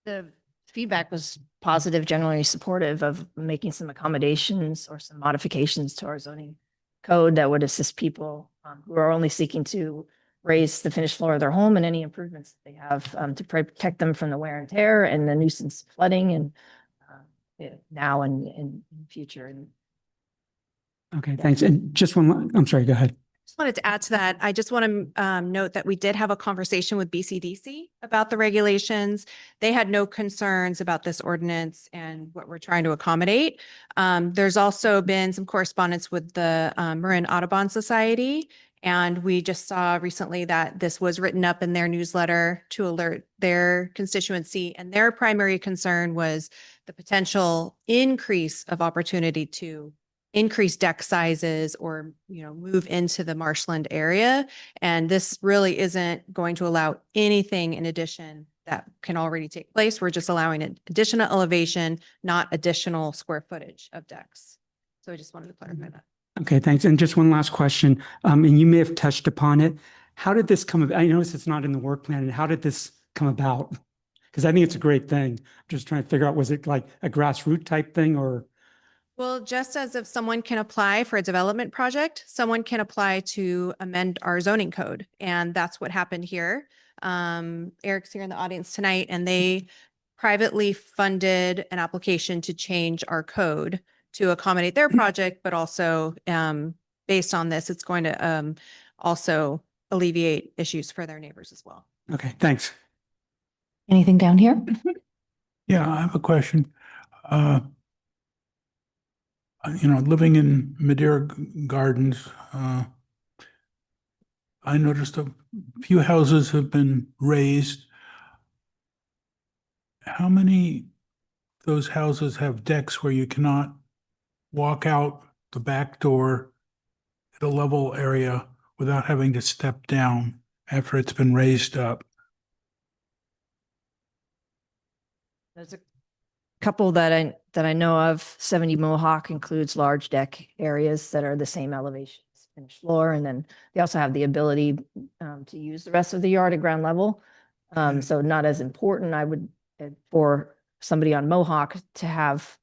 The feedback was positive, generally supportive of making some accommodations or some modifications to our zoning code that would assist people who are only seeking to raise the finished floor of their home and any improvements that they have to protect them from the wear and tear and the nuisance flooding and now and in future. Okay, thanks. And just one, I'm sorry, go ahead. Just wanted to add to that. I just want to note that we did have a conversation with BCDC about the regulations. They had no concerns about this ordinance and what we're trying to accommodate. There's also been some correspondence with the Marin Audubon Society. And we just saw recently that this was written up in their newsletter to alert their constituency. And their primary concern was the potential increase of opportunity to increase deck sizes or, move into the marshland area. And this really isn't going to allow anything in addition that can already take place. We're just allowing an additional elevation, not additional square footage of decks. So I just wanted to clarify that. Okay, thanks. And just one last question, and you may have touched upon it. How did this come about? I noticed it's not in the work plan. And how did this come about? Because I think it's a great thing. I'm just trying to figure out, was it like a grassroots type thing or? Well, just as if someone can apply for a development project, someone can apply to amend our zoning code. And that's what happened here. Eric's here in the audience tonight, and they privately funded an application to change our code to accommodate their project, but also based on this, it's going to also alleviate issues for their neighbors as well. Okay, thanks. Anything down here? Yeah, I have a question. Living in Madera Gardens, I noticed a few houses have been raised. How many of those houses have decks where you cannot walk out the back door at a level area without having to step down after it's been raised up? There's a couple that I know of. 70 Mohawk includes large deck areas that are the same elevation as finished floor. And then they also have the ability to use the rest of the yard at ground level. So not as important, I would, for somebody on Mohawk to have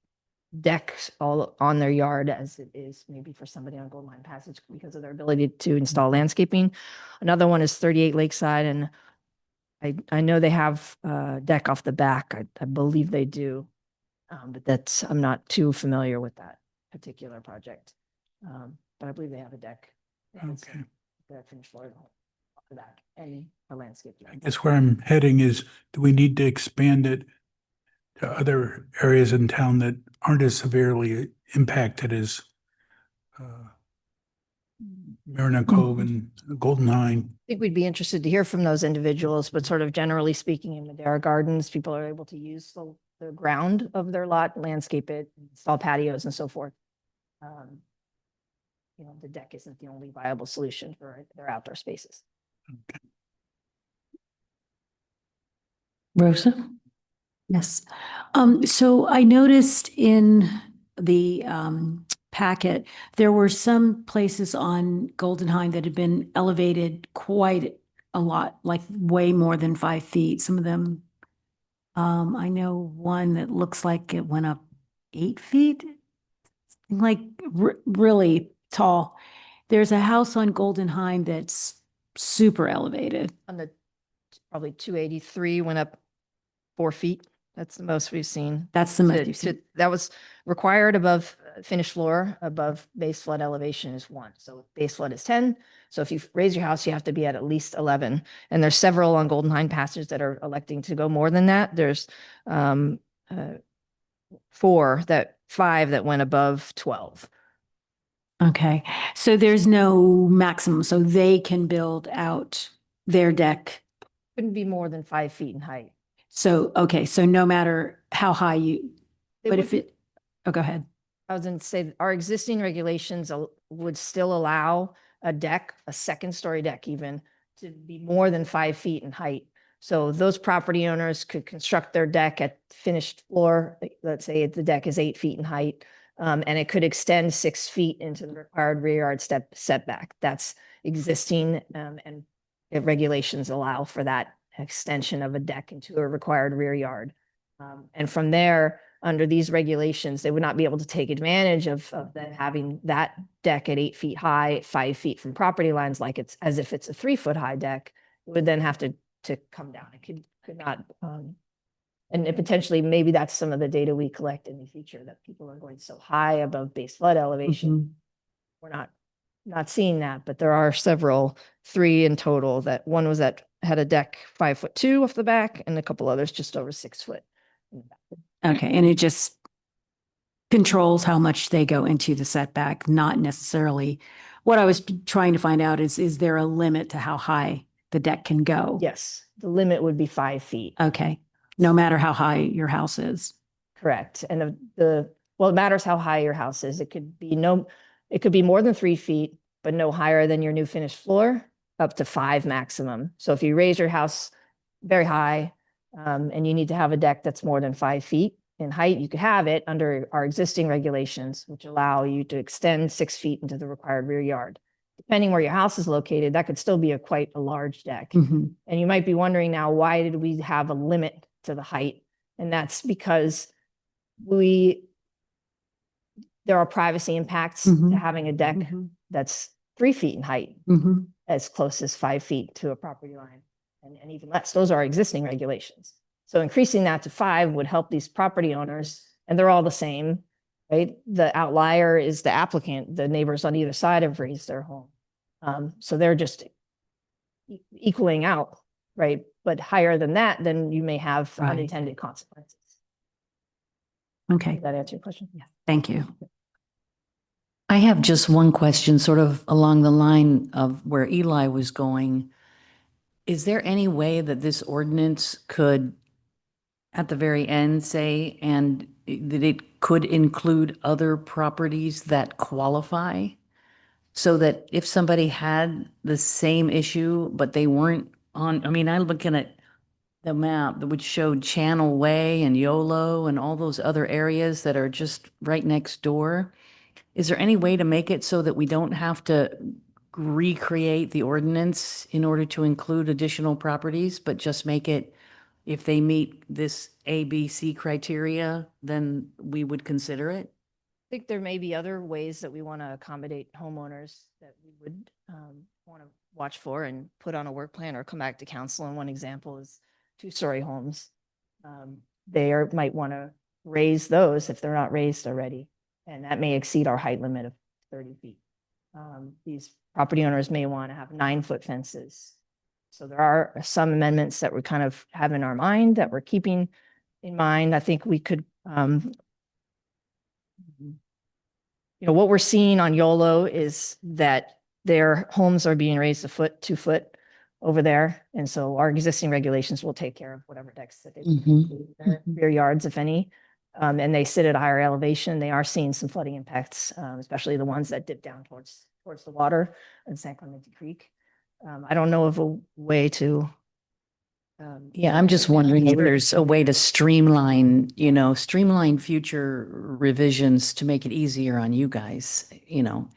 decks all on their yard as it is maybe for somebody on Gold Mine Passage because of their ability to install landscaping. Another one is 38 Lakeside, and I know they have a deck off the back. I believe they do. But I'm not too familiar with that particular project. But I believe they have a deck. Okay. The finished floor off the back and a landscape. I guess where I'm heading is, do we need to expand it to other areas in town that aren't as severely impacted as Marina Cove and Golden Hine? I think we'd be interested to hear from those individuals, but sort of generally speaking, in Madera Gardens, people are able to use the ground of their lot, landscape it, install patios and so forth. The deck isn't the only viable solution for their outdoor spaces. Rosa? Yes. So I noticed in the packet, there were some places on Golden Hine that had been elevated quite a lot, like way more than 5 feet. Some of them, I know one that looks like it went up 8 feet, like really tall. There's a house on Golden Hine that's super elevated. On the probably 283 went up 4 feet. That's the most we've seen. That's the most you've seen. That was required above finished floor, above base flood elevation is 1. So base flood is 10. So if you raise your house, you have to be at least 11. And there's several on Golden Hine Passage that are electing to go more than that. There's 5 that went above 12. Okay, so there's no maximum, so they can build out their deck. Couldn't be more than 5 feet in height. So, okay, so no matter how high you, but if it, oh, go ahead. I was going to say our existing regulations would still allow a deck, a second story deck even, to be more than 5 feet in height. So those property owners could construct their deck at finished floor. Let's say the deck is 8 feet in height, and it could extend 6 feet into the required rear yard setback. That's existing, and regulations allow for that extension of a deck into a required rear yard. And from there, under these regulations, they would not be able to take advantage of them having that deck at 8 feet high, 5 feet from property lines, like it's as if it's a 3 foot high deck. It would then have to come down. It could not, and potentially maybe that's some of the data we collect in the future, that people are going so high above base flood elevation. We're not seeing that, but there are several, 3 in total, that one was had a deck 5'2" off the back, and a couple others just over 6 foot. Okay, and it just controls how much they go into the setback, not necessarily. What I was trying to find out is there a limit to how high the deck can go? Yes, the limit would be 5 feet. Okay, no matter how high your house is. Correct. And well, it matters how high your house is. It could be more than 3 feet, but no higher than your new finished floor, up to 5 maximum. So if you raise your house very high, and you need to have a deck that's more than 5 feet in height, you could have it under our existing regulations, which allow you to extend 6 feet into the required rear yard. Depending where your house is located, that could still be quite a large deck. And you might be wondering now, why did we have a limit to the height? And that's because there are privacy impacts to having a deck that's 3 feet in height, as close as 5 feet to a property line. And even less. Those are existing regulations. So increasing that to 5 would help these property owners, and they're all the same, right? The outlier is the applicant. The neighbors on either side have raised their home. So they're just equaling out, right? But higher than that, then you may have Right. unintended consequences. Okay, Did that answer your question? Yeah. thank you. I have just one question, sort of along the line of where Eli was going. Is there any way that this ordinance could, at the very end, say, and that it could include other properties that qualify? So that if somebody had the same issue, but they weren't on, I mean, I'm looking at the map which showed Channel Way and YOLO and all those other areas that are just right next door. Is there any way to make it so that we don't have to recreate the ordinance in order to include additional properties, but just make it, if they meet this A, B, C criteria, then we would consider it? I think there may be other ways that we want to accommodate homeowners that we would want to watch for and put on a work plan or come back to council. And one example is 2-story homes. Might want to raise those if they're not raised already. And that may exceed our height limit of 30 feet. These property owners may want to have 9-foot fences. So there are some amendments that we kind of have in our mind that we're keeping in mind. I think we could, what we're seeing on YOLO is that their homes are being raised 1 foot, 2 foot over there. And so our existing regulations will take care of whatever decks that they include in their rear yards, if any. And they sit at a higher elevation. They are seeing some flooding impacts, especially the ones that dip down towards the water in San Clemente Creek. I don't know of a way to. Yeah, I'm just wondering if there's a way to streamline future revisions to make it easier on you guys, No,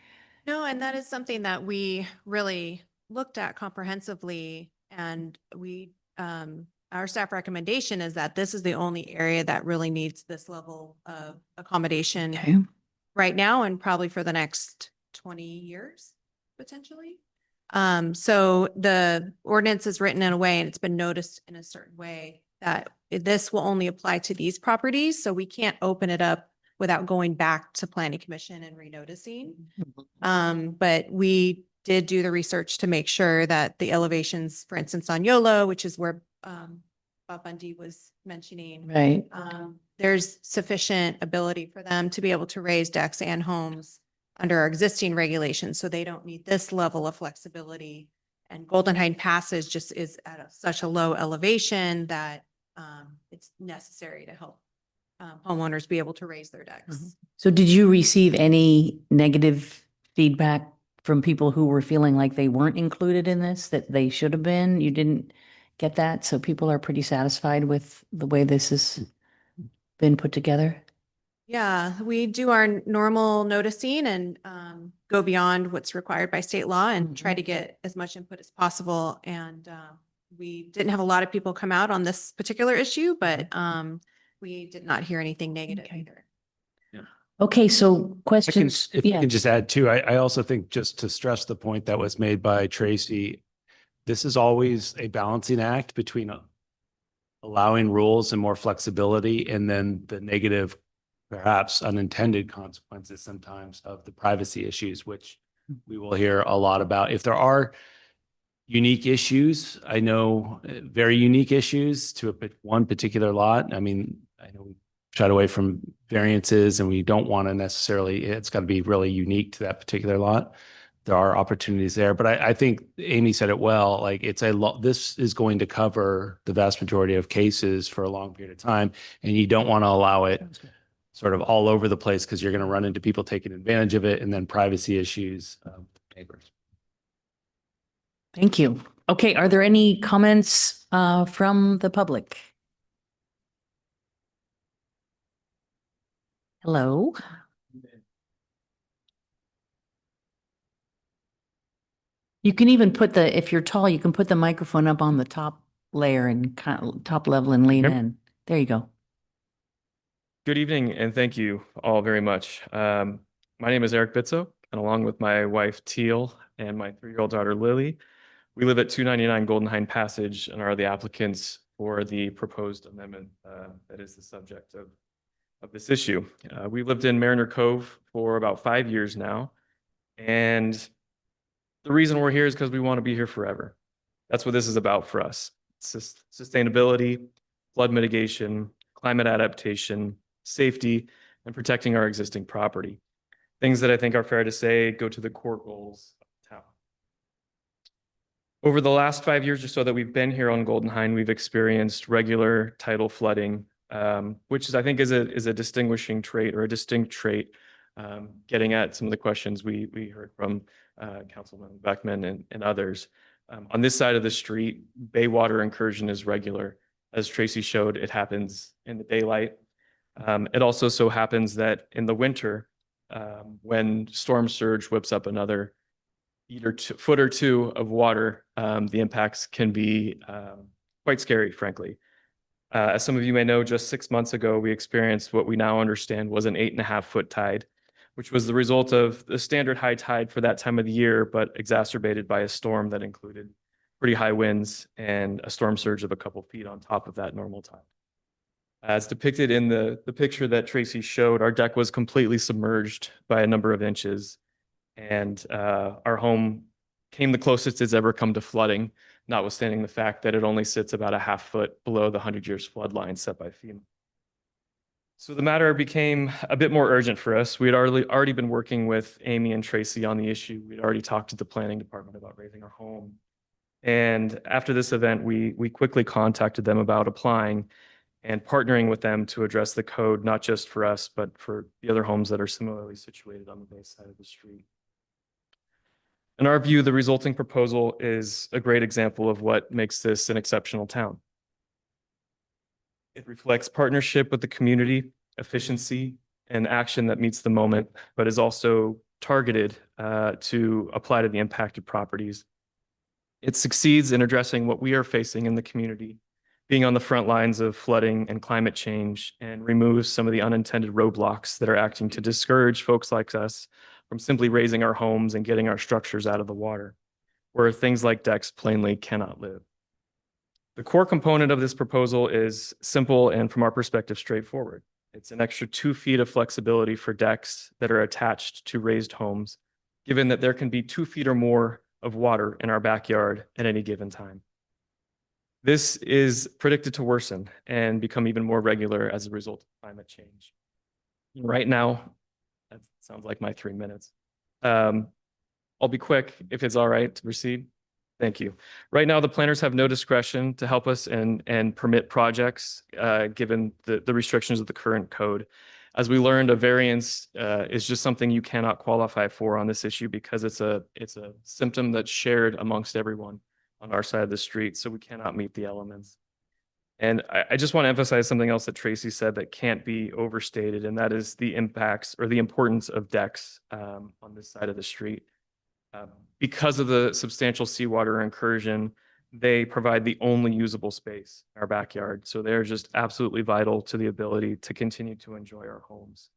and that is something that we really looked at comprehensively, and our staff recommendation is that this is the only area that really needs this level of accommodation Okay. right now and probably for the next 20 years, potentially. So the ordinance is written in a way, and it's been noticed in a certain way, that this will only apply to these properties. So we can't open it up without going back to planning commission and renoticing. But we did do the research to make sure that the elevations, for instance, on YOLO, which is where Bob Bundy was mentioning, Right. there's sufficient ability for them to be able to raise decks and homes under our existing regulations, so they don't need this level of flexibility. And Golden Hine Passage just is at such a low elevation that it's necessary to help homeowners be able to raise their decks. So did you receive any negative feedback from people who were feeling like they weren't included in this, that they should have been? You didn't get that? So people are pretty satisfied with the way this has been put together? Yeah, we do our normal noticing and go beyond what's required by state law and try to get as much input as possible. And we didn't have a lot of people come out on this particular issue, but we did not hear anything negative either. Okay, so questions? If I can just add too, I also think, just to stress the point that was made by Tracy, this is always a balancing act between allowing rules and more flexibility, and then the negative, perhaps unintended consequences sometimes of the privacy issues, which we will hear a lot about. If there are unique issues, I know very unique issues to one particular lot. I mean, I know we shied away from variances, and we don't want to necessarily, it's got to be really unique to that particular lot. There are opportunities there, but I think Amy said it well, like it's this is going to cover the vast majority of cases for a long period of time, and you don't want to allow it sort of all over the place, because you're going to run into people taking advantage of it, and then privacy issues with neighbors. Thank you. Okay, are there any comments from the public? Hello? You can even put if you're tall, you can put the microphone up on the top layer and top level and lean in. There you go. Good evening, and thank you all very much. My name is Eric Bitso, and along with my wife Teal and my 3-year-old daughter Lily, we live at 299 Golden Hine Passage and are the applicants for the proposed amendment that is the subject of this issue. We lived in Mariner Cove for about 5 years now, and The reason we're here is because we want to be here forever. That's what this is about for us. Sustainability, flood mitigation, climate adaptation, safety, and protecting our existing property. Things that I think are fair to say go to the core goals of the town. Over the last 5 years or so that we've been here on Golden Hind, we've experienced regular tidal flooding, which is, I think, is a distinguishing trait or a distinct trait, getting at some of the questions we heard from Councilman Beckman and others. On this side of the street, bay water incursion is regular. As Tracy showed, it happens in the daylight. It also so happens that in the winter, when storm surge whips up another foot or two of water, the impacts can be quite scary, frankly. As some of you may know, just 6 months ago, we experienced what we now understand was an 8.5-foot tide, which was the result of the standard high tide for that time of the year, but exacerbated by a storm that included pretty high winds and a storm surge of a couple feet on top of that normal tide. As depicted in the picture that Tracy showed, our deck was completely submerged by a number of inches, and our home came the closest it's ever come to flooding, notwithstanding the fact that it only sits about a half foot below the 100 years flood line set by FEMA. So the matter became a bit more urgent for us. We had already been working with Amy and Tracy on the issue. We'd already talked to the planning department about raising our home. And after this event, we quickly contacted them about applying and partnering with them to address the code, not just for us, but for the other homes that are similarly situated on the base side of the street. In our view, the resulting proposal is a great example of what makes this an exceptional town. It reflects partnership with the community, efficiency, and action that meets the moment, but is also targeted to apply to the impacted properties. It succeeds in addressing what we are facing in the community, being on the front lines of flooding and climate change, and removes some of the unintended roadblocks that are acting to discourage folks like us from simply raising our homes and getting our structures out of the water, where things like decks plainly cannot live. The core component of this proposal is simple and, from our perspective, straightforward. It's an extra 2 feet of flexibility for decks that are attached to raised homes, given that there can be 2 feet or more of water in our backyard at any given time. This is predicted to worsen and become even more regular as a result of climate change. Right now, that sounds like my 3 minutes. I'll be quick if it's all right to proceed. Thank you. Right now, the planners have no discretion to help us and permit projects given the restrictions of the current code. As we learned, a variance is just something you cannot qualify for on this issue because it's a symptom that's shared amongst everyone on our side of the street, so we cannot meet the elements. And I just want to emphasize something else that Tracy said that can't be overstated, and that is the impacts or the importance of decks on this side of the street. Because of the substantial seawater incursion, they provide the only usable space in our backyard. So they're just absolutely vital to the ability to continue to enjoy our homes.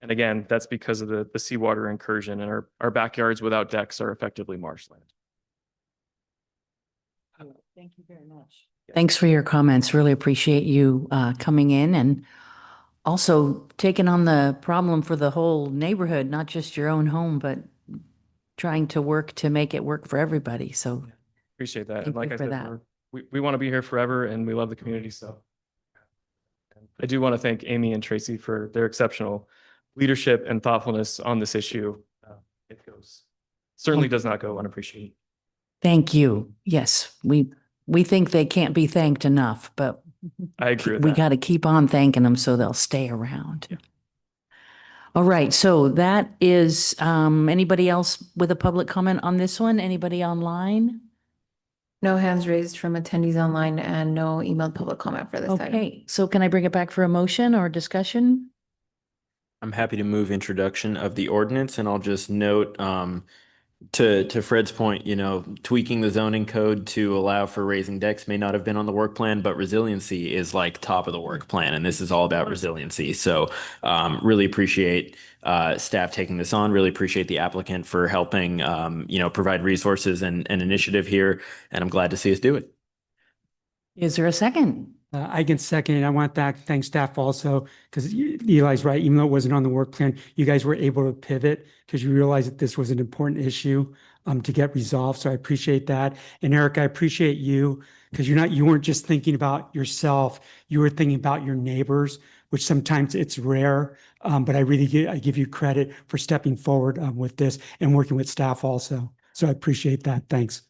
And again, that's because of the seawater incursion, and our backyards without decks are effectively marshland. Thank you very much. Thanks for your comments. Really appreciate you coming in and also taking on the problem for the whole neighborhood, not just your own home, but trying to work to make it work for everybody. So appreciate that. Thank And like you I for said, that. we want to be here forever, and we love the community. So I do want to thank Amy and Tracy for their exceptional leadership and thoughtfulness on this issue. It certainly does not go unappreciated. Thank you. Yes, we think they can't be thanked enough, but I agree with we that. got to keep on thanking them so they'll stay around. Yeah. All right, so that is anybody else with a public comment on this one? Anybody online? No hands raised from attendees online and no emailed public comment for this item. Okay, so can I bring it back for a motion or discussion? I'm happy to move introduction of the ordinance, and I'll just note to Fred's point, tweaking the zoning code to allow for raising decks may not have been on the work plan, but resiliency is like top of the work plan, and this is all about resiliency. So really appreciate staff taking this on, really appreciate the applicant for helping provide resources and initiative here, and I'm glad to see us do it. Is there a second? I can second it. I want to thank staff also, because Eli's right. Even though it wasn't on the work plan, you guys were able to pivot because you realized that this was an important issue to get resolved. So I appreciate that. And Eric, I appreciate you because you weren't just thinking about yourself. You were thinking about your neighbors, which sometimes it's rare. But I give you credit for stepping forward with this and working with staff also. So I appreciate that. Thanks.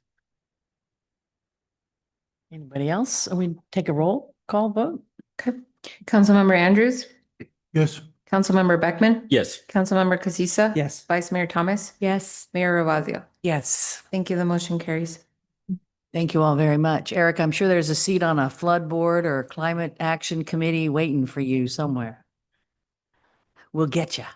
Anybody else? We take a roll call vote? Okay. Councilmember Andrews, Yes. Councilmember Beckman, Yes. Councilmember Casissa. Yes. Vice Mayor Thomas, Yes. Mayor Ravazio. Yes. Thank you. The motion carries. Thank you all very much. Eric, I'm sure there's a seat on a flood board or climate action committee waiting for you somewhere. We'll get you.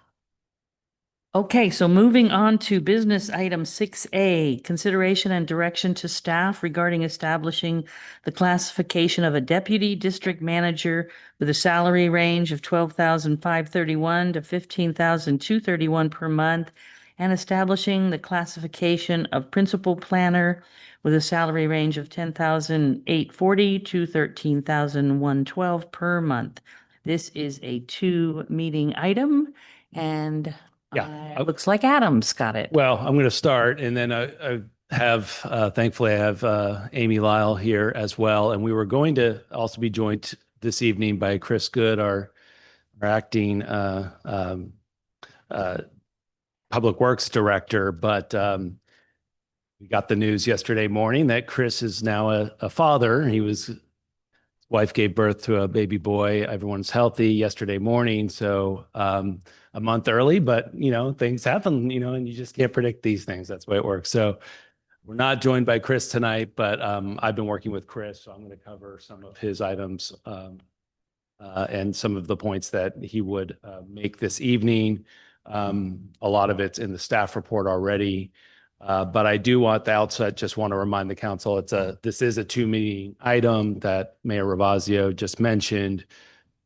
Okay, so moving on to business item 6A, consideration and direction to staff regarding establishing the classification of a deputy district manager with a salary range of $12,531 to $15,231 per month, and establishing the classification of principal planner with a salary range of $10,840 to $13,112 per month. This is a 2-meeting item, and Yeah. it looks like Adam's got it. Well, I'm going to start, and then I have, thankfully, I have Amy Lyle here as well. And we were going to also be joined this evening by Chris Good, our acting Public Works Director. But we got the news yesterday morning that Chris is now a father. His wife gave birth to a baby boy. Everyone's healthy yesterday morning. So a month early, but things happen, and you just can't predict these things. That's the way it works. So we're not joined by Chris tonight, but I've been working with Chris, so I'm going to cover some of his items and some of the points that he would make this evening. A lot of it's in the staff report already. But I do want the outset, just want to remind the council, this is a 2-meeting item that Mayor Ravazio just mentioned.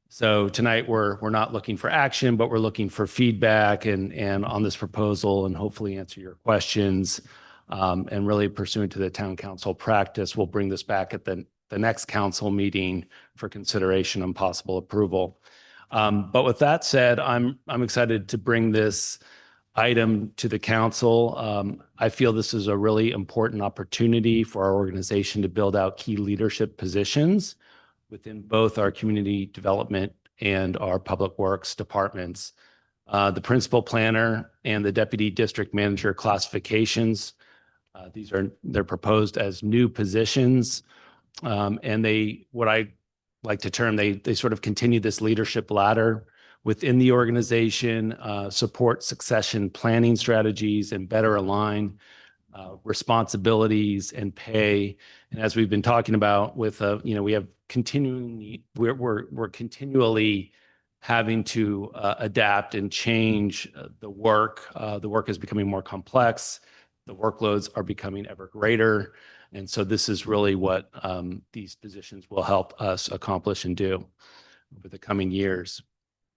So tonight we're not looking for action, but we're looking for feedback and on this proposal, and hopefully answer your questions. And really pursuant to the town council practice, we'll bring this back at the next council meeting for consideration and possible approval. But with that said, I'm excited to bring this item to the council. I feel this is a really important opportunity for our organization to build out key leadership positions within both our community development and our public works departments. The principal planner and the deputy district manager classifications, they're proposed as new positions. And what I like to term, they sort of continue this leadership ladder within the organization, support succession planning strategies, and better align responsibilities and pay. And as we've been talking about with, we have we're continually having to adapt and change the work. The work is becoming more complex. The workloads are becoming ever greater. And so this is really what these positions will help us accomplish and do over the coming years.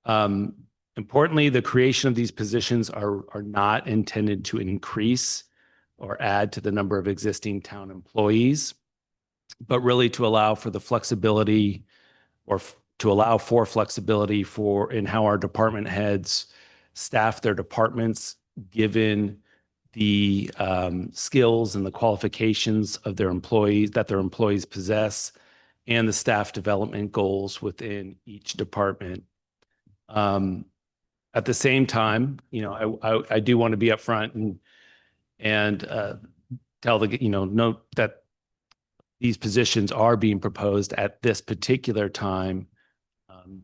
Importantly, the creation of these positions are not intended to increase or add to the number of existing town employees, but really to allow for the flexibility to allow for flexibility in how our department heads staff their departments, given the skills and the qualifications of their employees possess, and the staff development goals within each department. At the same time, I do want to be upfront and tell note that these positions are being proposed at this particular time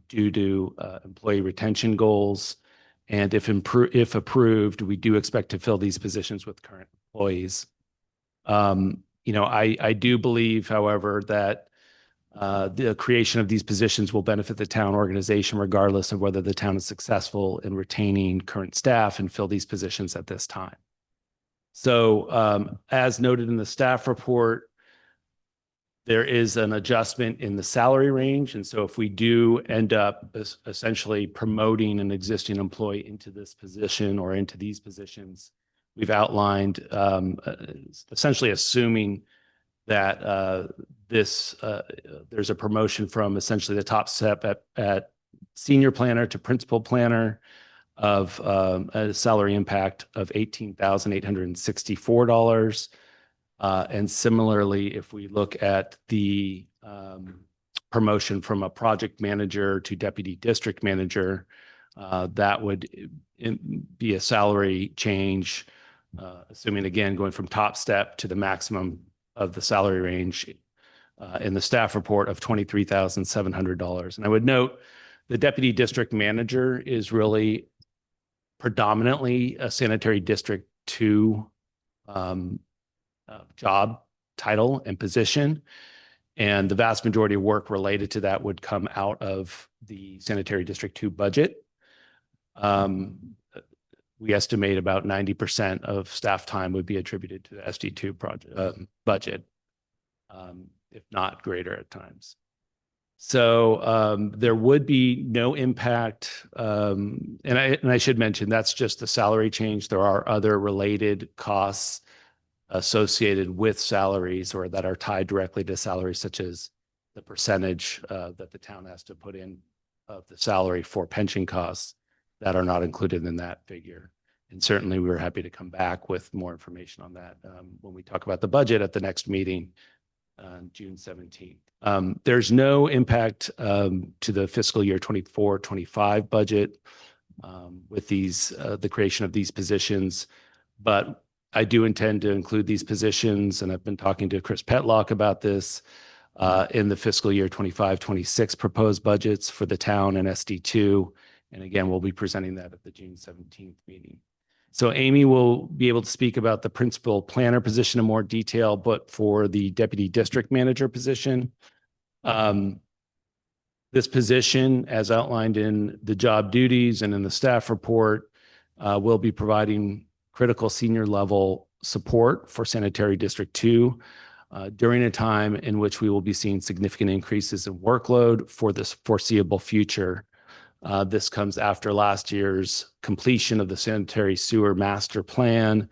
due to employee retention goals. And if approved, we do expect to fill these positions with current employees. I do believe, however, that the creation of these positions will benefit the town organization, regardless of whether the town is successful in retaining current staff and fill these positions at this time. So as noted in the staff report, there is an adjustment in the salary range. And so if we do end up essentially promoting an existing employee into this position or into these positions, we've outlined essentially assuming that there's a promotion from essentially the top step at senior planner to principal planner of a salary impact of $18,864. And similarly, if we look at the promotion from a project manager to deputy district manager, that would be a salary change, assuming again, going from top step to the maximum of the salary range in the staff report of $23,700. And I would note the deputy district manager is really predominantly a sanitary district 2 job title and position. And the vast majority of work related to that would come out of the sanitary district 2 budget. We estimate about 90% of staff time would be attributed to the SD2 project budget, if not greater at times. So there would be no impact. And I should mention, that's just the salary change. There are other related costs associated with salaries or that are tied directly to salaries, such as the percentage that the town has to put in of the salary for pension costs that are not included in that figure. And certainly we were happy to come back with more information on that when we talk about the budget at the next meeting on June 17th. There's no impact to the fiscal year 24-25 budget with the creation of these positions, but I do intend to include these positions, and I've been talking to Chris Petlock about this in the fiscal year 25-26 proposed budgets for the town and SD2. And again, we'll be presenting that at the June 17th meeting. So Amy will be able to speak about the principal planner position in more detail, but for the deputy district manager position, this position, as outlined in the job duties and in the staff report, will be providing critical senior level support for sanitary district 2 during a time in which we will be seeing significant increases in workload for this foreseeable future. This comes after last year's completion of the sanitary sewer master plan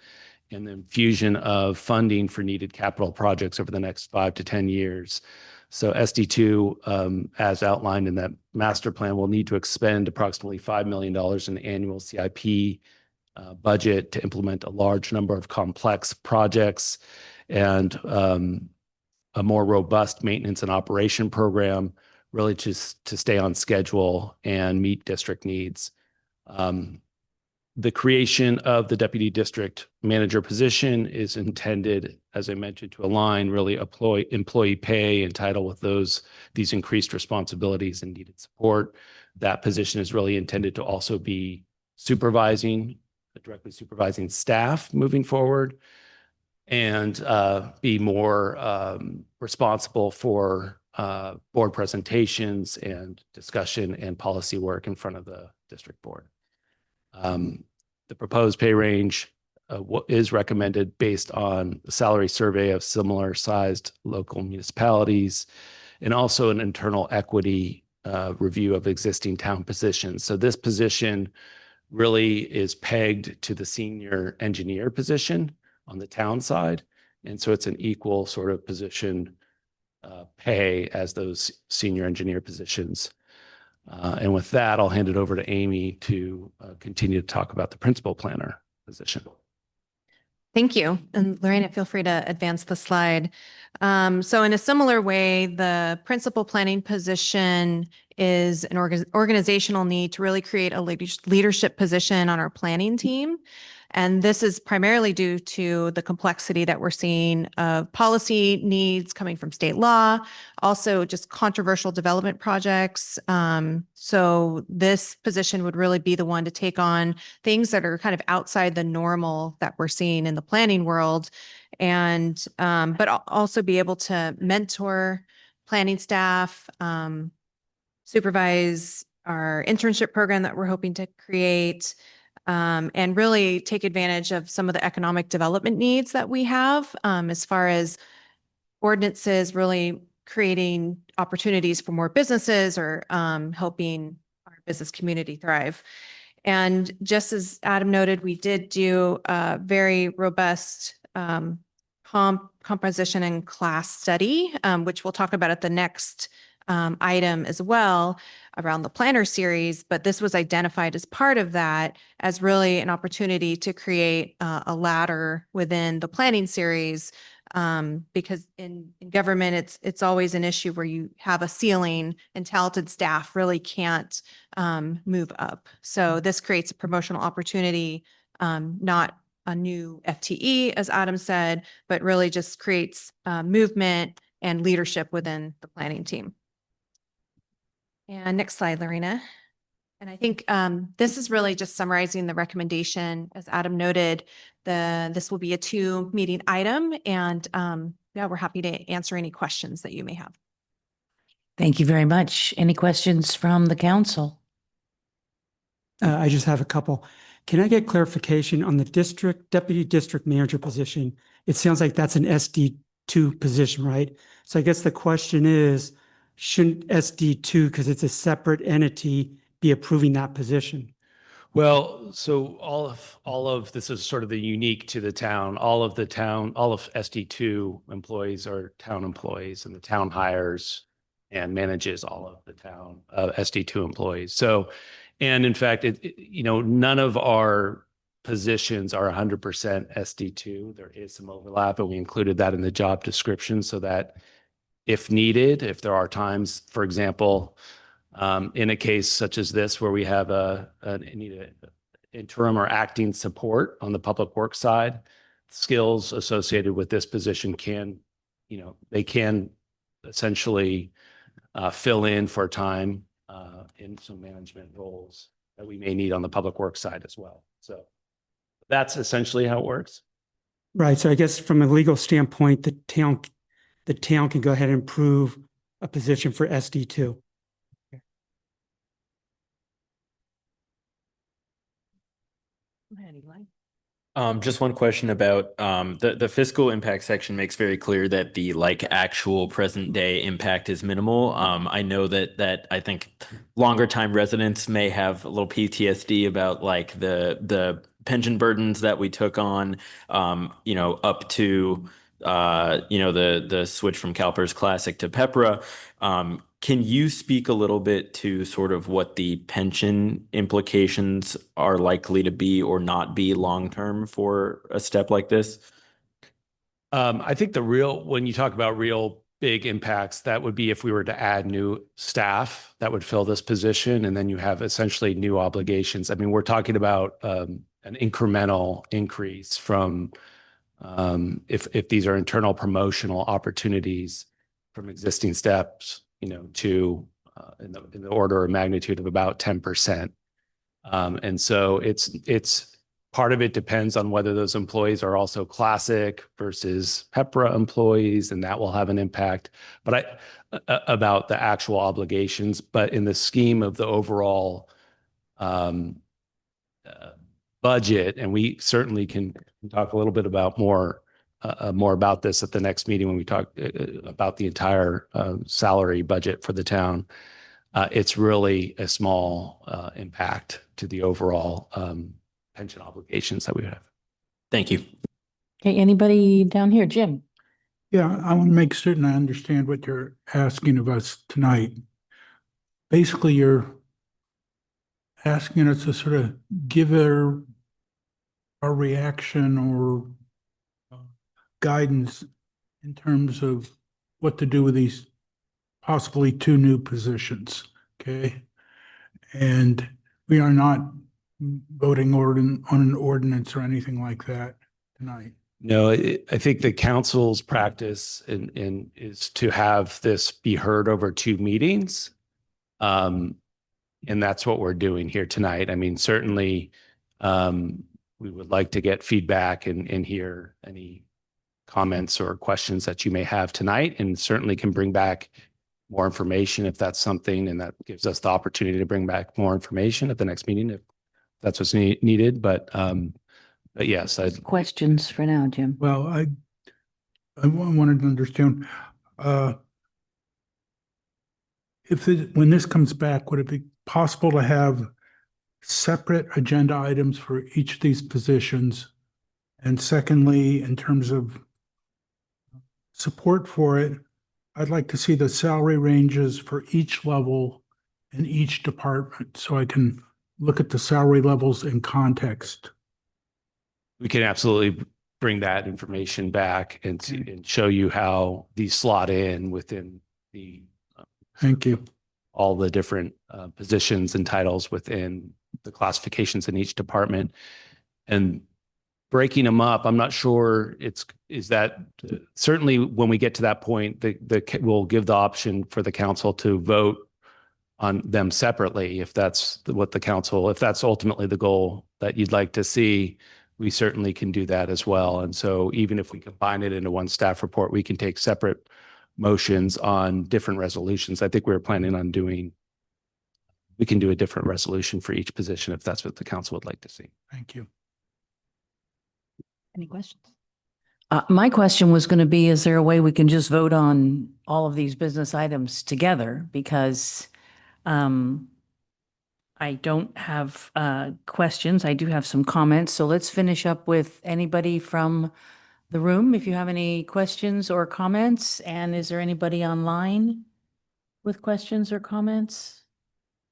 and the infusion of funding for needed capital projects over the next 5 to 10 years. So SD2, as outlined in that master plan, will need to expend approximately $5 million in annual CIP budget to implement a large number of complex projects and a more robust maintenance and operation program, really just to stay on schedule and meet district needs. The creation of the deputy district manager position is intended, as I mentioned, to align really employee pay and title with these increased responsibilities and needed support. That position is really intended to also be directly supervising staff moving forward and be more responsible for board presentations and discussion and policy work in front of the district board. The proposed pay range is recommended based on a salary survey of similar sized local municipalities and also an internal equity review of existing town positions. So this position really is pegged to the senior engineer position on the town side. And so it's an equal sort of position pay as those senior engineer positions. And with that, I'll hand it over to Amy to continue to talk about the principal planner position. Thank you. And Lorena, feel free to advance the slide. So in a similar way, the principal planning position is an organizational need to really create a leadership position on our planning team. And this is primarily due to the complexity that we're seeing of policy needs coming from state law, also just controversial development projects. So this position would really be the one to take on things that are kind of outside the normal that we're seeing in the planning world, and but also be able to mentor planning staff, supervise our internship program that we're hoping to create, and really take advantage of some of the economic development needs that we have, as far as ordinances really creating opportunities for more businesses or helping our business community thrive. And just as Adam noted, we did do a very robust comp composition and class study, which we'll talk about at the next item as well around the planner series. But this was identified as part of that as really an opportunity to create a ladder within the planning series. Because in government, it's always an issue where you have a ceiling and talented staff really can't move up. So this creates a promotional opportunity, not a new FTE, as Adam said, but really just creates movement and leadership within the planning team. And next slide, Lorena. And I think this is really just summarizing the recommendation. As Adam noted, this will be a 2-meeting item, and yeah, we're happy to answer any questions that you may have. Thank you very much. Any questions from the council? I just have a couple. Can I get clarification on the deputy district manager position? It sounds like that's an SD2 position, right? So I guess the question is, shouldn't SD2, because it's a separate entity, be approving that position? Well, so all of this is sort of the unique to the town. All of SD2 employees are town employees, and the town hires and manages all of the town SD2 employees. So, and in fact, none of our positions are 100% SD2. There is some overlap, and we included that in the job description so that if needed, if there are times, for example, in a case such as this where we have need an interim or acting support on the public works side, skills associated with this position they can essentially fill in for time in some management roles that we may need on the public works side as well. So that's essentially how it works. Right. So I guess from a legal standpoint, the town can go ahead and approve a position for SD2. Go ahead, Eli. Just one question about the fiscal impact section makes very clear that the actual present day impact is minimal. I know that I think longer time residents may have a little PTSD about the pension burdens that we took on, up to the switch from CalPERS Classic to PEPRA. Can you speak a little bit to sort of what the pension implications are likely to be or not be long-term for a step like this? I think when you talk about real big impacts, that would be if we were to add new staff that would fill this position, and then you have essentially new obligations. I mean, we're talking about an incremental increase from if these are internal promotional opportunities from existing steps, to in the order of magnitude of about 10%. And so it's part of it depends on whether those employees are also classic versus PEPRA employees, and that will have an impact. But about the actual obligations, but in the scheme of the overall budget, and we certainly can talk a little bit about more about this at the next meeting when we talk about the entire salary budget for the town. It's really a small impact to the overall pension obligations that we have. Thank you. Okay, anybody down here? Jim? Yeah, I want to make certain I understand what you're asking of us tonight. Basically, you're asking us to sort of give our reaction or guidance in terms of what to do with these possibly 2 new positions, okay? And we are not voting on an ordinance or anything like that tonight. No, I think the council's practice is to have this be heard over 2 meetings. And that's what we're doing here tonight. I mean, certainly we would like to get feedback and hear any comments or questions that you may have tonight, and certainly can bring back more information if that's something, and that gives us the opportunity to bring back more information at the next meeting if that's what's needed. But yes, Questions for now, Jim? Well, I wanted to understand, when this comes back, would it be possible to have separate agenda items for each of these positions? And secondly, in terms of support for it, I'd like to see the salary ranges for each level in each department so I can look at the salary levels in context. We can absolutely bring that information back and show you how these slot in within the Thank you. all the different positions and titles within the classifications in each department. And breaking them up, I'm not sure is that certainly when we get to that point, we'll give the option for the council to vote on them separately. If that's what if that's ultimately the goal that you'd like to see, we certainly can do that as well. And so even if we combine it into one staff report, we can take separate motions on different resolutions. I think we were planning on we can do a different resolution for each position if that's what the council would like to see. Thank you. Any questions? My question was going to be, is there a way we can just vote on all of these business items together? Because I don't have questions. I do have some comments. So let's finish up with anybody from the room. If you have any questions or comments, and is there anybody online with questions or comments?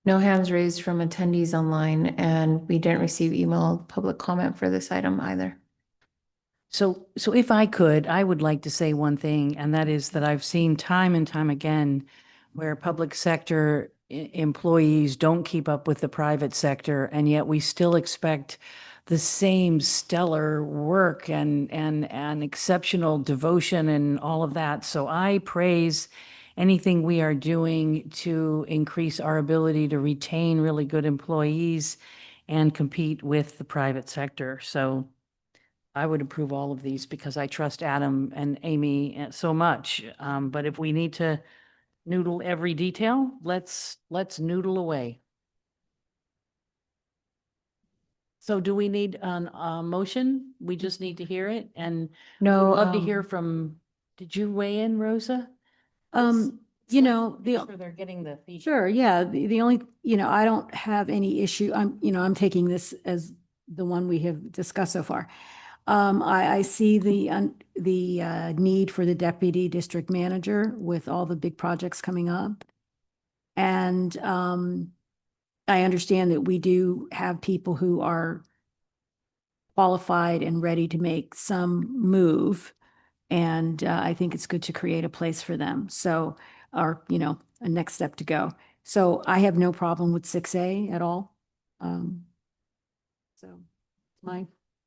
No hands raised from attendees online, and we didn't receive email public comment for this item either. So if I could, I would like to say one thing, and that is that I've seen time and time again where public sector employees don't keep up with the private sector, and yet we still expect the same stellar work and exceptional devotion and all of that. So I praise anything we are doing to increase our ability to retain really good employees and compete with the private sector. So I would approve all of these because I trust Adam and Amy so much. But if we need to noodle every detail, let's noodle away. So do we need a motion? We just need to hear it, and No, love to hear from, did you weigh in, Rosa? You know, Make sure they're getting the feedback. sure, yeah, the only, I don't have any issue. I'm taking this as the one we have discussed so far. I see the need for the deputy district manager with all the big projects coming up. And I understand that we do have people who are qualified and ready to make some move. And I think it's good to create a place for them. So, a next step to go. So I have no problem with 6A at all. So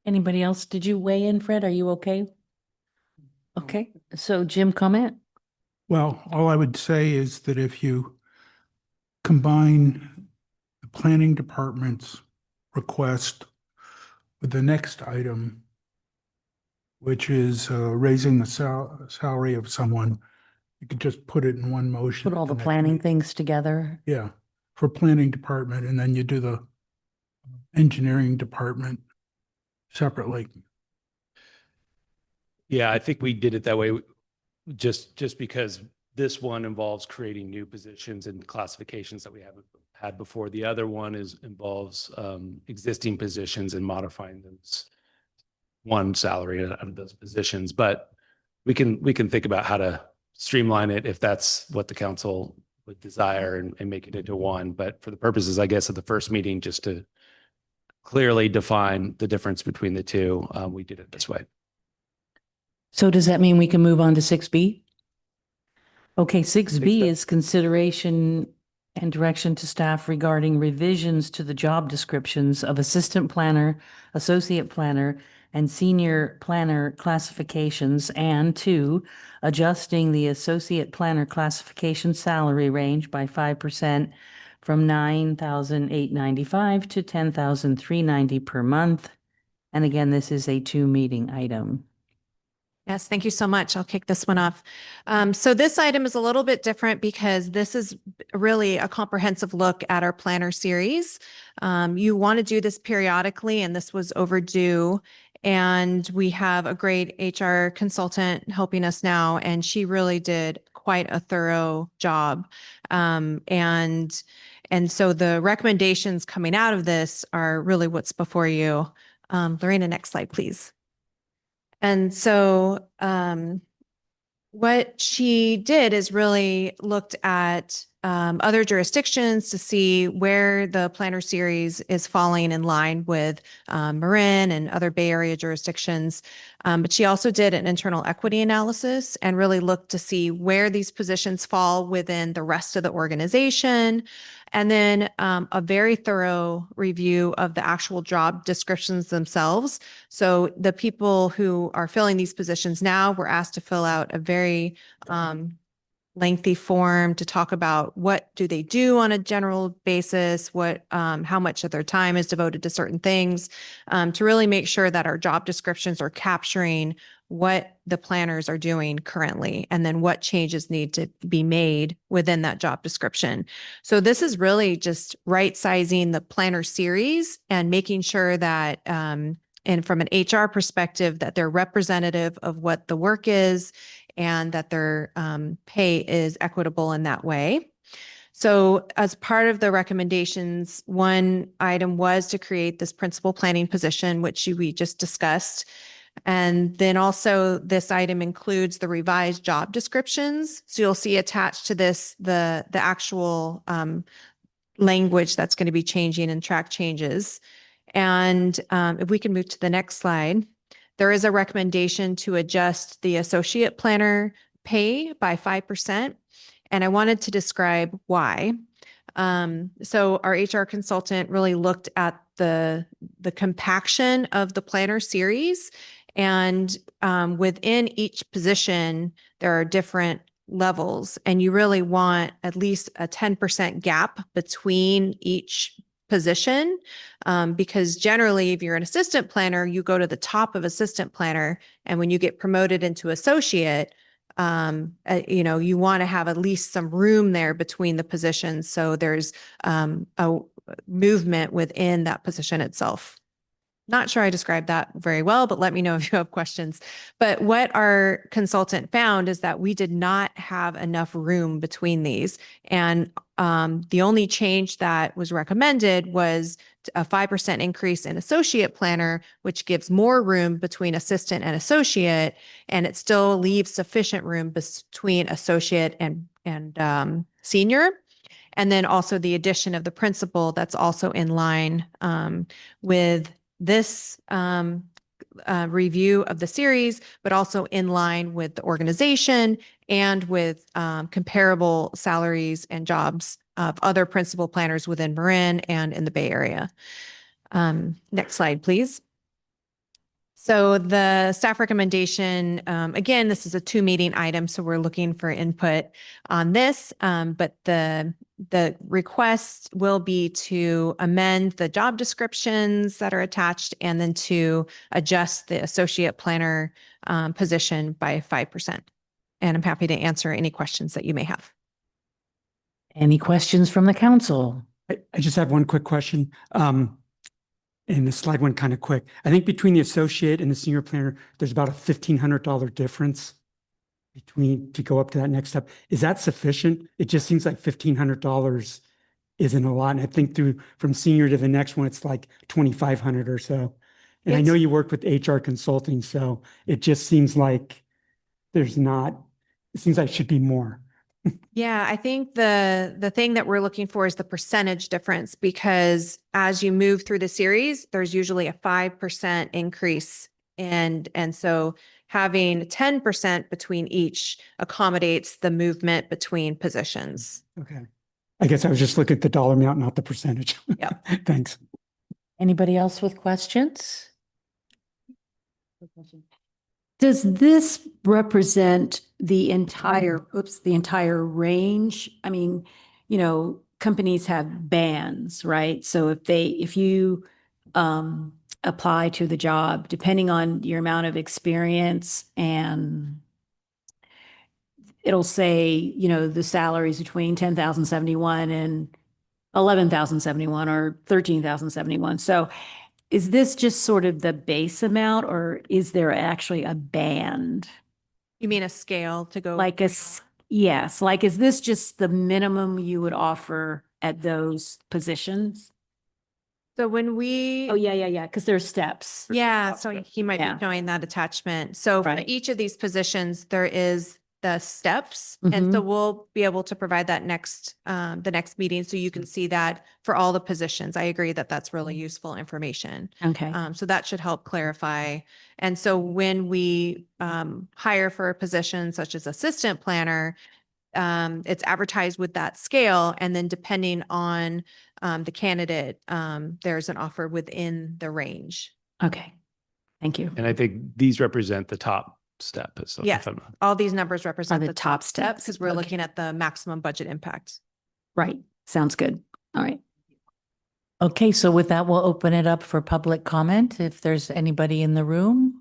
Anybody else? Did you weigh in, Fred? Are you okay? Okay, so Jim, comment? Well, all I would say is that if you combine the planning department's request with the next item, which is raising the salary of someone, you could just put it in one motion. Put all the at next planning meeting. things together. Yeah, for planning department, and then you do the engineering department separately. Yeah, I think we did it that way just because this one involves creating new positions and classifications that we haven't had before. The other one involves existing positions and modifying those one salary out of those positions. But we can think about how to streamline it if that's what the council would desire and make it into one. But for the purposes, I guess, of the first meeting, just to clearly define the difference between the two, we did it this way. So does that mean we can move on to 6B? Okay, 6B is consideration and direction to staff regarding revisions to the job descriptions of assistant planner, associate planner, and senior planner classifications, and 2, adjusting the associate planner classification salary range by 5% from $9,895 to $10,390 per month. And again, this is a 2-meeting item. Yes, thank you so much. I'll kick this one off. So this item is a little bit different because this is really a comprehensive look at our planner series. You want to do this periodically, and this was overdue. And we have a great HR consultant helping us now, and she really did quite a thorough job. And so the recommendations coming out of this are really what's before you. Lorena, next slide, please. And so What she did is really looked at other jurisdictions to see where the planner series is falling in line with Marin and other Bay Area jurisdictions. But she also did an internal equity analysis and really looked to see where these positions fall within the rest of the organization. And then a very thorough review of the actual job descriptions themselves. So the people who are filling these positions now were asked to fill out a very lengthy form to talk about what do they do on a general basis, what how much of their time is devoted to certain things, to really make sure that our job descriptions are capturing what the planners are doing currently, and then what changes need to be made within that job description. So this is really just right sizing the planner series and making sure that and from an HR perspective, that they're representative of what the work is and that their pay is equitable in that way. So as part of the recommendations, one item was to create this principal planning position, which we just discussed. And then also this item includes the revised job descriptions. So you'll see attached to this the actual language that's going to be changing and track changes. And if we can move to the next slide, there is a recommendation to adjust the associate planner pay by 5%. And I wanted to describe why. So our HR consultant really looked at the compaction of the planner series, and within each position, there are different levels, and you really want at least a 10% gap between each position, because generally, if you're an assistant planner, you go to the top of assistant planner, and when you get promoted into associate, you want to have at least some room there between the positions, so there's a movement within that position itself. Not sure I described that very well, but let me know if you have questions. But what our consultant found is that we did not have enough room between these. And the only change that was recommended was a 5% increase in associate planner, which gives more room between assistant and associate, and it still leaves sufficient room between associate and senior. And then also the addition of the principal that's also in line with this review of the series, but also in line with the organization and with comparable salaries and jobs of other principal planners within Marin and in the Bay Area. Next slide, please. So the staff recommendation, again, this is a 2-meeting item, so we're looking for input on this, but the request will be to amend the job descriptions that are attached and then to adjust the associate planner position by 5%. And I'm happy to answer any questions that you may have. Any questions from the council? I just have one quick question. And the slide went kind of quick. I think between the associate and the senior planner, there's about a $1,500 difference between to go up to that next step. Is that sufficient? It just seems like $1,500 isn't a lot. And I think from senior to the next one, it's like 2,500 or so. And I know you work with HR consulting, so it just seems like it seems like it should be more. Yeah, I think the thing that we're looking for is the percentage difference, because as you move through the series, there's usually a 5% increase. And so having 10% between each accommodates the movement between positions. Okay. I guess I was just looking at the dollar amount, not the percentage. Yeah. Thanks. Anybody else with questions? Does this represent the entire range? I mean, companies have bands, right? So if you apply to the job, depending on your amount of experience, and it'll say, the salaries between 10,071 and 11,071 or 13,071. So is this just sort of the base amount, or is there actually a band? You mean a scale to go? Yes, is this just the minimum you would offer at those positions? So when we. Oh, yeah, because there's steps. Yeah, so he might be showing that attachment. So for each of these positions, there is the steps. And so Mhm. we'll be able to provide that the next meeting so you can see that for all the positions. I agree that that's really useful information. Okay. So that should help clarify. And so when we hire for a position such as assistant planner, it's advertised with that scale. And then depending on the candidate, there's an offer within the range. Okay. Thank you. And I think these represent the top step. So Yes, all these numbers represent the the top top steps steps? because we're Okay. looking at the maximum budget impact. Right. Sounds good. All right. Okay, so with that, we'll open it up for public comment. If there's anybody in the room,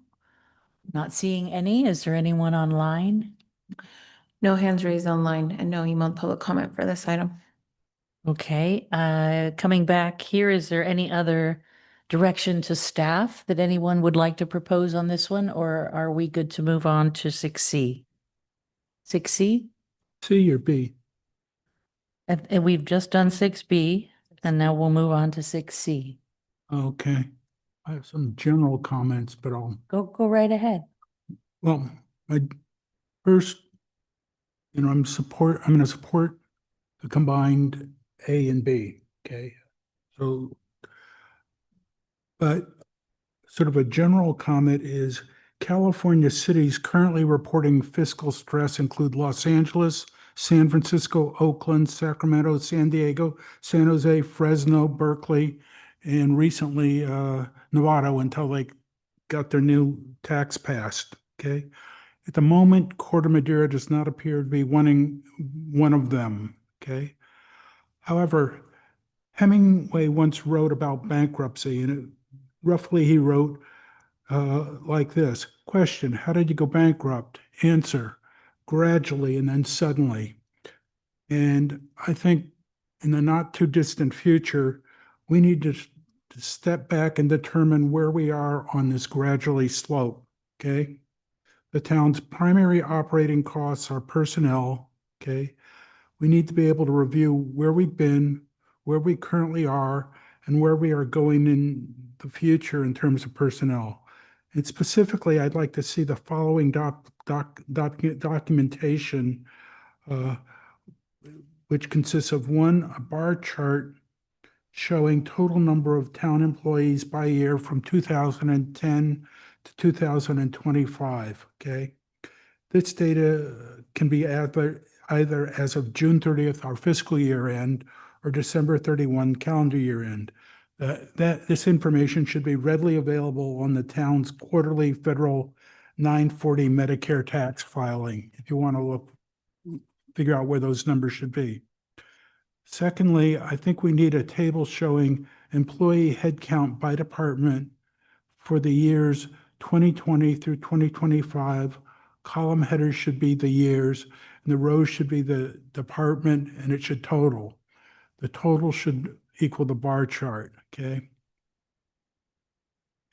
not seeing any, is there anyone online? No hands raised online and no emailed public comment for this item. Okay, coming back here, is there any other direction to staff that anyone would like to propose on this one, or are we good to move on to 6C? 6C? C or B? And we've just done 6B, and now we'll move on to 6C. Okay. I have some general comments, but Go right ahead. well, I first, I'm going to support the combined A and B, okay? So, but sort of a general comment is California cities currently reporting fiscal stress include Los Angeles, San Francisco, Oakland, Sacramento, San Diego, San Jose, Fresno, Berkeley, and recently Nevada until they got their new tax passed, okay? At the moment, Corte Madera does not appear to be one of them, okay? However, Hemingway once wrote about bankruptcy, and roughly he wrote like this. Question, how did you go bankrupt? Answer, gradually and then suddenly. And I think in the not too distant future, we need to step back and determine where we are on this gradually slope, okay? The town's primary operating costs are personnel, okay? We need to be able to review where we've been, where we currently are, and where we are going in the future in terms of personnel. And specifically, I'd like to see the following documentation, which consists of one, a bar chart showing total number of town employees by year from 2010 to 2025, okay? This data can be either as of June 30th, our fiscal year end, or December 31 calendar year end. This information should be readily available on the town's quarterly federal 940 Medicare tax filing, if you want to figure out where those numbers should be. Secondly, I think we need a table showing employee headcount by department for the years 2020 through 2025. Column headers should be the years, and the rows should be the department, and it should total. The total should equal the bar chart, okay?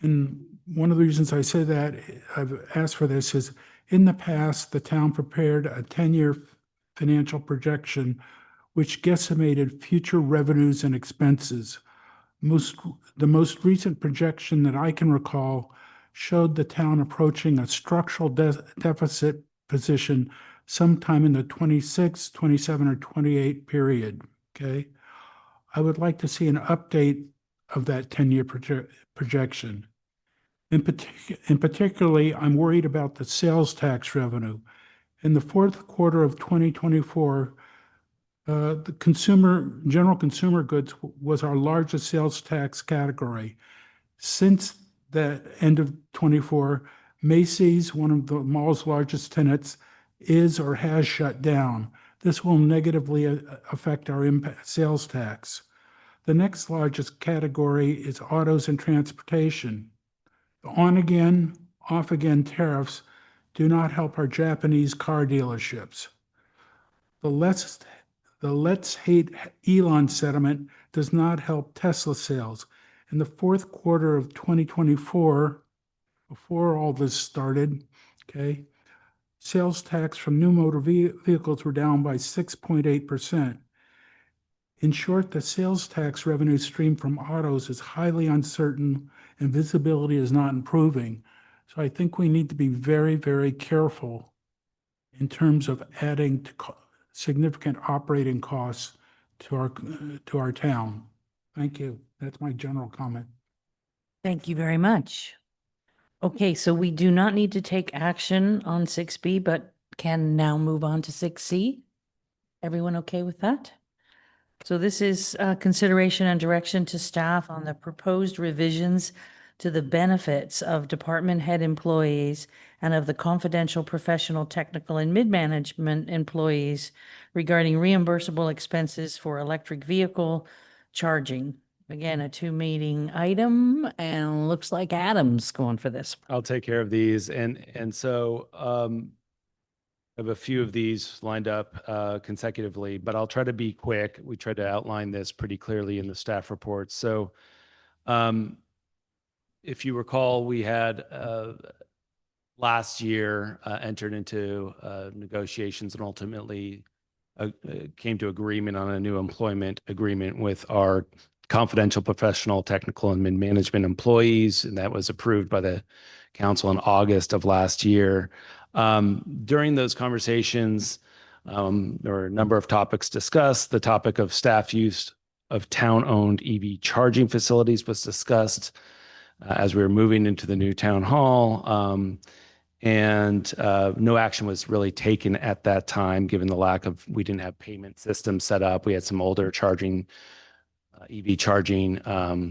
And one of the reasons I say that, I've asked for this, is in the past, the town prepared a 10-year financial projection which guesstimated future revenues and expenses. The most recent projection that I can recall showed the town approaching a structural deficit position sometime in the 26, 27, or 28 period, okay? I would like to see an update of that 10-year projection. In particularly, I'm worried about the sales tax revenue. In the fourth quarter of 2024, the general consumer goods was our largest sales tax category. Since the end of 24, Macy's, one of the mall's largest tenants, is or has shut down. This will negatively affect our sales tax. The next largest category is autos and transportation. The on-again, off-again tariffs do not help our Japanese car dealerships. The Let's Hate Elon sentiment does not help Tesla sales. In the fourth quarter of 2024, before all this started, okay, sales tax from new motor vehicles were down by 6.8%. In short, the sales tax revenue stream from autos is highly uncertain and visibility is not improving. So I think we need to be very, very careful in terms of adding to significant operating costs to our town. Thank you. That's my general comment. Thank you very much. Okay, so we do not need to take action on 6B, but can now move on to 6C. Everyone okay with that? So this is consideration and direction to staff on the proposed revisions to the benefits of department head employees and of the confidential professional, technical, and mid-management employees regarding reimbursable expenses for electric vehicle charging. Again, a 2-meeting item, and looks like Adam's going for this. I'll take care of these. And so I have a few of these lined up consecutively, but I'll try to be quick. We tried to outline this pretty clearly in the staff report. So if you recall, we had last year entered into negotiations and ultimately came to agreement on a new employment agreement with our confidential professional, technical, and mid-management employees, and that was approved by the council in August of last year. During those conversations, there were a number of topics discussed. The topic of staff use of town-owned EV charging facilities was discussed as we were moving into the new town hall. And no action was really taken at that time, given the we didn't have payment systems set up. We had some older EV charging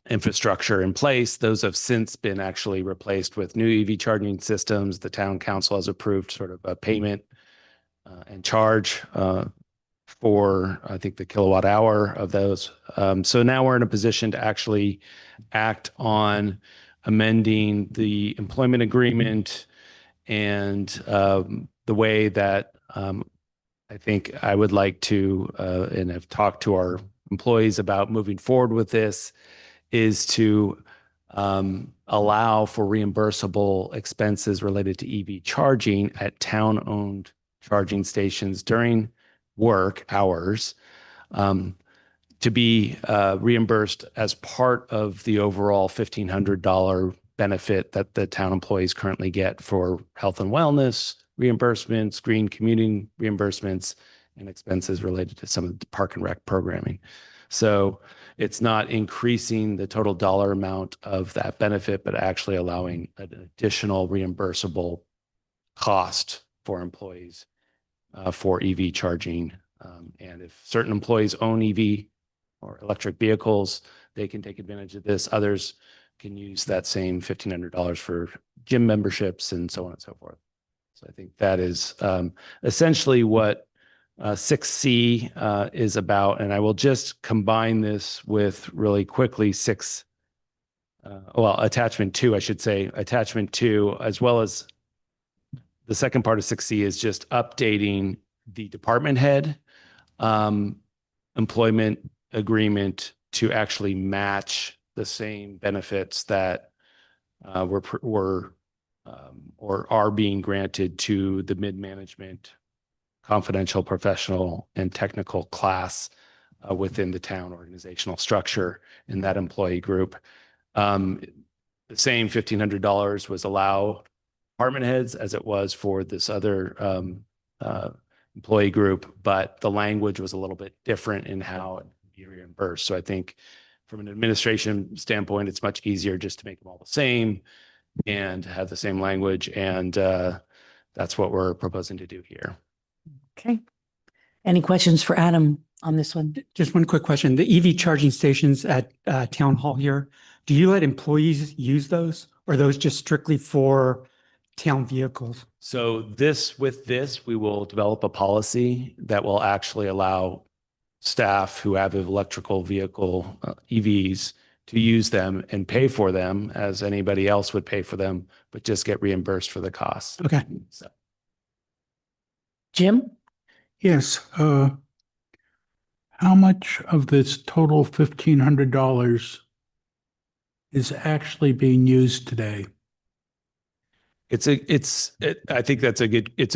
infrastructure in place. Those have since been actually replaced with new EV charging systems. The town council has approved sort of a payment and charge for, I think, the kilowatt hour of those. So now we're in a position to actually act on amending the employment agreement and the way that I think I would like to, and have talked to our employees about moving forward with this, is to allow for reimbursable expenses related to EV charging at town-owned charging stations during work hours to be reimbursed as part of the overall $1,500 benefit that the town employees currently get for health and wellness reimbursements, green commuting reimbursements, and expenses related to some of the park and rec programming. So it's not increasing the total dollar amount of that benefit, but actually allowing an additional reimbursable cost for employees for EV charging. And if certain employees own EV or electric vehicles, they can take advantage of this. Others can use that same $1,500 for gym memberships and so on and so forth. So I think that is essentially what 6C is about. And I will just combine this with really quickly attachment 2, I should say, attachment 2, as well as the second part of 6C is just updating the department head employment agreement to actually match the same benefits that were or are being granted to the mid-management, confidential, professional, and technical class within the town organizational structure in that employee group. The same $1,500 was allowed department heads as it was for this other employee group, but the language was a little bit different in how it would be reimbursed. So I think from an administration standpoint, it's much easier just to make them all the same and have the same language. And that's what we're proposing to do here. Okay. Any questions for Adam on this one? Just one quick question. The EV charging stations at Town Hall here, do you let employees use those, or are those just strictly for town vehicles? So with this, we will develop a policy that will actually allow staff who have electrical vehicle EVs to use them and pay for them as anybody else would pay for them, but just get reimbursed for the cost. Okay. So. Jim? Yes. How much of this total $1,500 is actually being used today? I think it's a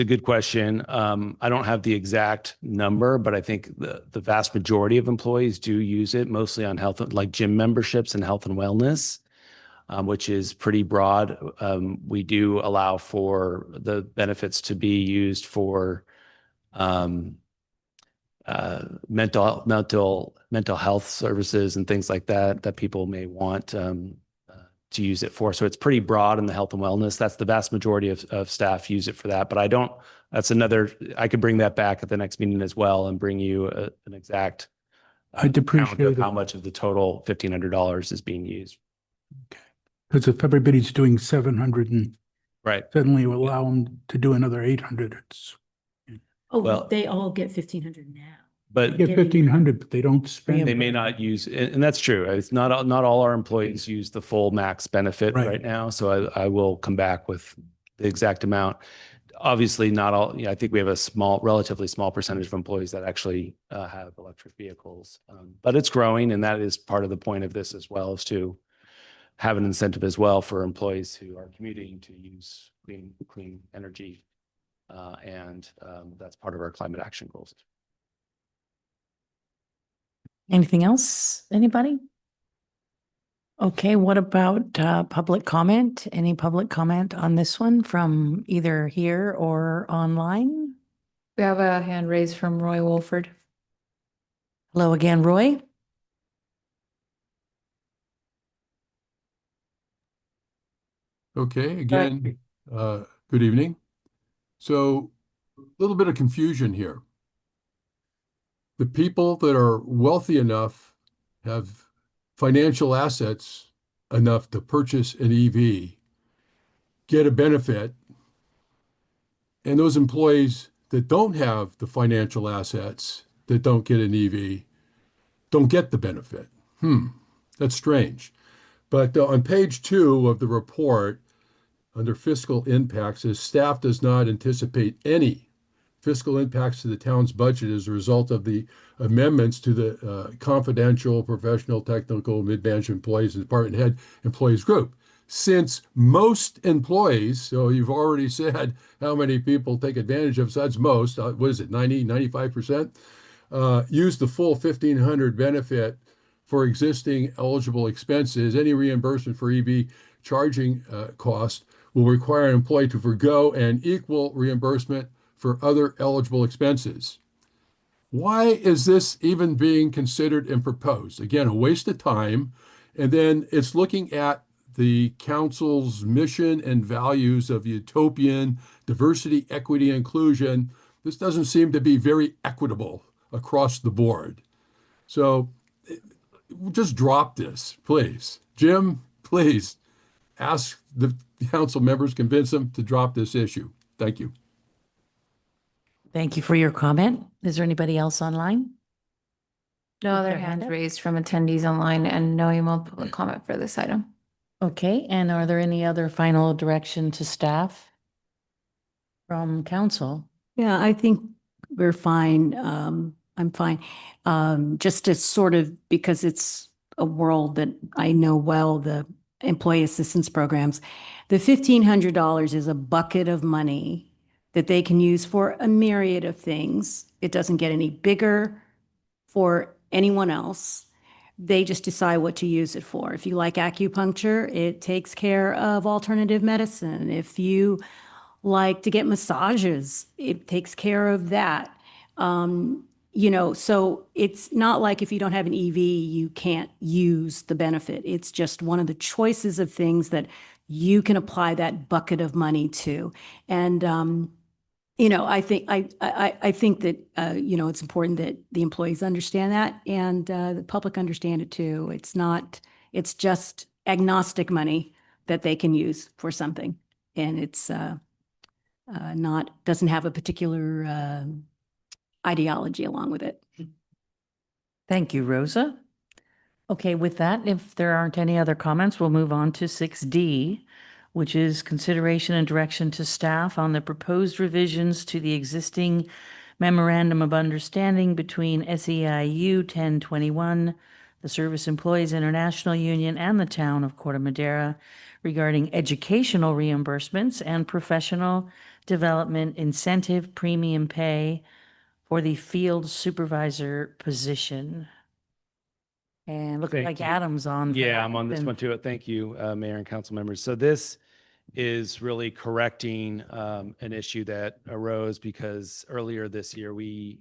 good question. I don't have the exact number, but I think the vast majority of employees do use it, mostly on health, like gym memberships and health and wellness. which is pretty broad. We do allow for the benefits to be used for mental health services and things like that people may want to use it for. So it's pretty broad in the health and wellness. That's the vast majority of staff use it for that. But I could bring that back at the next meeting as well and bring you an exact I'd count appreciate of it. how much of the total $1,500 is being used. Because if everybody's doing 700 and Right. suddenly you allow them to do another 800, it's, Oh, Well- they all get 1,500 now. they But get 1,500, but they don't spend. they may not use, and that's true. It's not all our employees use the full max benefit Right. right now. So I will come back with the exact amount. Obviously, not all, I think we have a relatively small percentage of employees that actually have electric vehicles. But it's growing, and that is part of the point of this as well, is to have an incentive as well for employees who are commuting to use clean energy. And that's part of our climate action goals. Anything else? Anybody? Okay, what about public comment? Any public comment on this one from either here or online? We have a hand raised from Roy Wolford. Hello again, Roy. Okay, again, good evening. So a little bit of confusion here. The people that are wealthy enough have financial assets enough to purchase an EV, get a benefit, and those employees that don't have the financial assets that don't get an EV don't get the benefit. That's strange. But on page 2 of the report, under fiscal impacts, says staff does not anticipate any fiscal impacts to the town's budget as a result of the amendments to the confidential, professional, technical, mid-management employees and department head employees group. Since most employees, so you've already said how many people take advantage of, so that's most, what is it, 90, 95%? Use the full 1,500 benefit for existing eligible expenses. Any reimbursement for EV charging cost will require an employee to forego an equal reimbursement for other eligible expenses. Why is this even being considered and proposed? Again, a waste of time. And then it's looking at the council's mission and values of utopian diversity, equity, inclusion. This doesn't seem to be very equitable across the board. So just drop this, please. Jim, please ask the council members, convince them to drop this issue. Thank you. Thank you for your comment. Is there anybody else online? No With other their hand hands up? raised from attendees online and no email public comment for this item. Okay, and are there any other final direction to staff from council? Yeah, I think we're fine. I'm fine. Just to sort of, because it's a world that I know well, the employee assistance programs, the $1,500 is a bucket of money that they can use for a myriad of things. It doesn't get any bigger for anyone else. They just decide what to use it for. If you like acupuncture, it takes care of alternative medicine. If you like to get massages, it takes care of that. So it's not like if you don't have an EV, you can't use the benefit. It's just one of the choices of things that you can apply that bucket of money to. And, I think that, it's important that the employees understand that and the public understand it too. It's just agnostic money that they can use for something. And it's doesn't have a particular ideology along with it. Thank you, Rosa. Okay, with that, if there aren't any other comments, we'll move on to 6D, which is consideration and direction to staff on the proposed revisions to the existing memorandum of understanding between SEIU 1021, the Service Employees International Union, and the town of Corte Madera regarding educational reimbursements and professional development incentive premium pay for the field supervisor position. And look Thank like you. Adam's on. for Yeah, that I'm on this and- one too. Thank you, Mayor and council members. So this is really correcting an issue that arose because earlier this year, we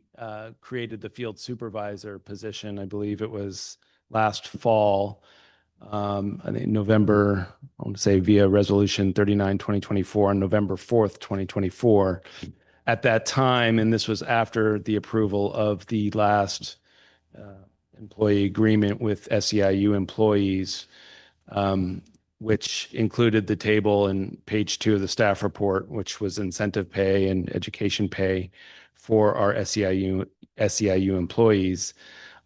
created the field supervisor position. I believe it was last fall. I think November, I want to say via resolution 39, 2024 on November 4th, 2024. At that time, and this was after the approval of the last employee agreement with SEIU employees, which included the table in page 2 of the staff report, which was incentive pay and education pay for our SEIU employees.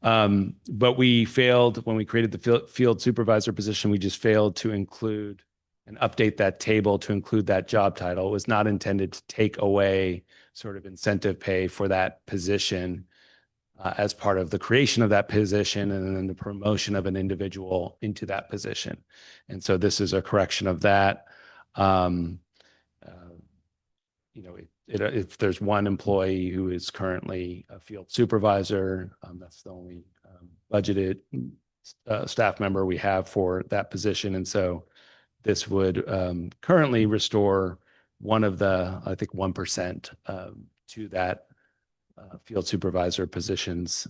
But we failed when we created the field supervisor position. We just failed to include and update that table to include that job title. It was not intended to take away sort of incentive pay for that position as part of the creation of that position and then the promotion of an individual into that position. And so this is a correction of that. You know, if there's one employee who is currently a field supervisor, that's the only budgeted staff member we have for that position. And so this would currently restore one of the, I think, 1% to that field supervisor position's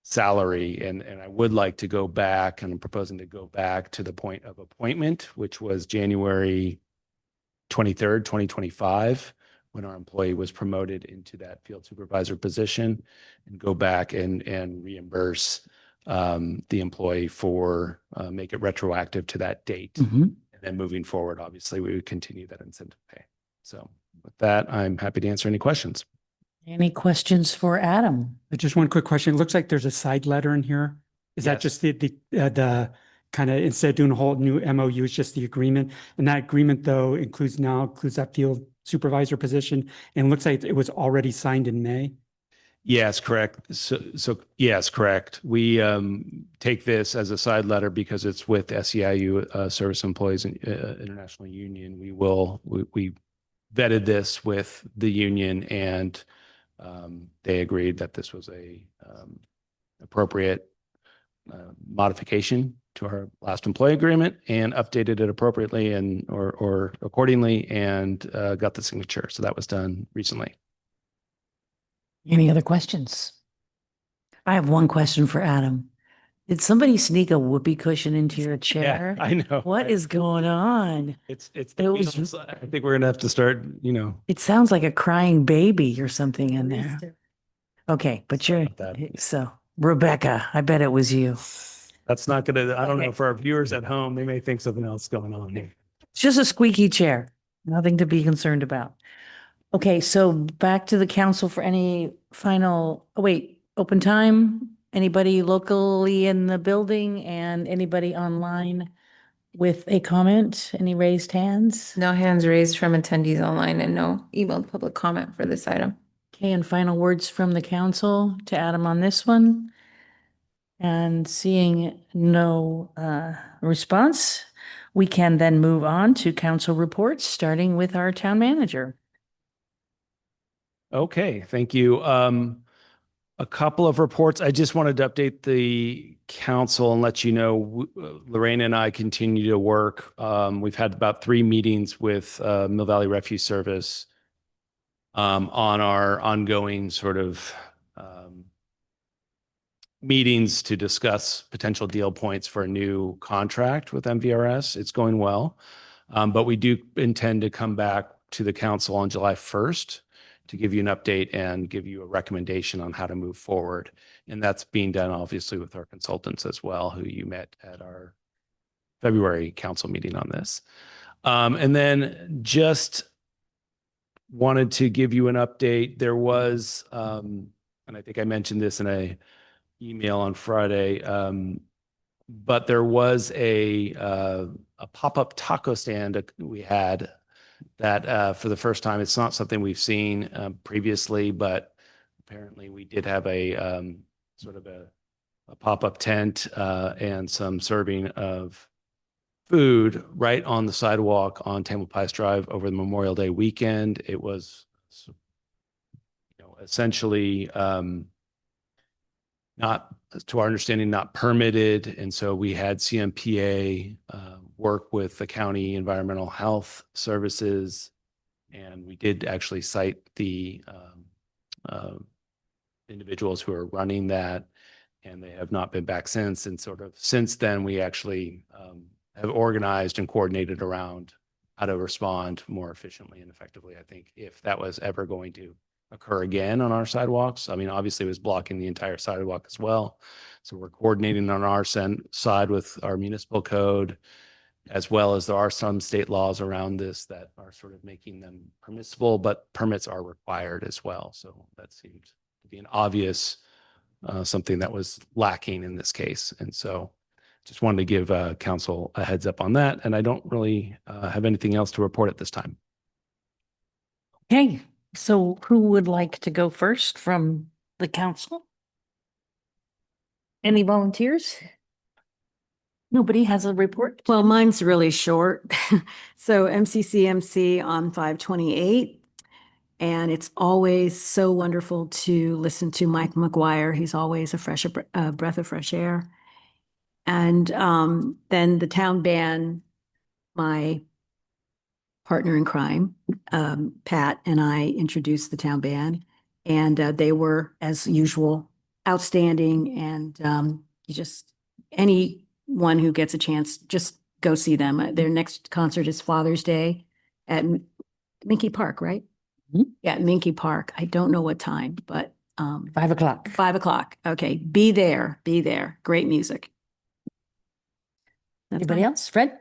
salary. And I would like to go back, and I'm proposing to go back to the point of appointment, which was January 23rd, 2025, when our employee was promoted into that field supervisor position, and go back and reimburse the employee for make it retroactive to that date. Mhm. And then moving forward, obviously, we would continue that incentive pay. So with that, I'm happy to answer any questions. Any questions for Adam? Just one quick question. It looks like there's a side letter in here. Is that Yes. just the kind of, instead of doing a whole new MOU, it's just the agreement? And that agreement, though, includes that field supervisor position, and looks like it was already signed in May. Yes, correct. So yes, correct. We take this as a side letter because it's with SEIU, Service Employees International Union. We vetted this with the union, and they agreed that this was a appropriate modification to our last employee agreement, and updated it appropriately and or accordingly, and got the signature. So that was done recently. Any other questions? I have one question for Adam. Did somebody sneak a whoopee cushion into your chair? Yeah, I know. What is going on? It's It the was- wheels. I think we're gonna have to start, It sounds like a crying baby or something in there. Okay, but Sorry you're, about that. so Rebecca, I bet it was you. that's not gonna, I don't know, Okay. for our viewers at home, they may think something else going on here. It's just a squeaky chair, nothing to be concerned about. Okay, so back to the council for any final, oh wait, open time? Anybody locally in the building and anybody online with a comment? Any raised hands? No hands raised from attendees online and no emailed public comment for this item. Okay, and final words from the council to Adam on this one? And seeing no response, we can then move on to council reports, starting with our town manager. Okay, thank you. A couple of reports. I just wanted to update the council and let you know, Lorraine and I continue to work. We've had about 3 meetings with Mill Valley Refuse Service on our ongoing sort of meetings to discuss potential deal points for a new contract with MVRS. It's going well. But we do intend to come back to the council on July 1st to give you an update and give you a recommendation on how to move forward. And that's being done obviously with our consultants as well, who you met at our February council meeting on this. And then just wanted to give you an update. There was, and I think I mentioned this in a email on Friday, but there was a pop-up taco stand we had that for the first time, it's not something we've seen previously, but apparently we did have a sort of a pop-up tent and some serving of food right on the sidewalk on Tamalpais Drive over the Memorial Day weekend. It was, essentially not, to our understanding, not permitted. And so we had CMPA work with the county environmental health services. And we did actually cite the individuals who are running that, and they have not been back since. And sort of since then, we actually have organized and coordinated around how to respond more efficiently and effectively. I think if that was ever going to occur again on our sidewalks, I mean, obviously it was blocking the entire sidewalk as well. So we're coordinating on our side with our municipal code, as well as there are some state laws around this that are sort of making them permissible, but permits are required as well. So that seemed to be an obvious something that was lacking in this case. And so just wanted to give council a heads up on that. And I don't really have anything else to report at this time. Okay, so who would like to go first from the council? Any volunteers? Nobody has a report? Well, mine's really short. So MCCMC on 5/28. And it's always so wonderful to listen to Mike McGuire. He's always a breath of fresh air. And then the town band, my partner in crime, Pat, and I introduced the town band. And they were, as usual, outstanding. And you just, anyone who gets a chance, just go see them. Their next concert is Father's Day at Minky Park, right? Yeah, Minky Park. I don't know what time, but 5 o'clock. 5 o'clock. Okay, be there, be there. Great music. That's Anybody fine. else? Fred?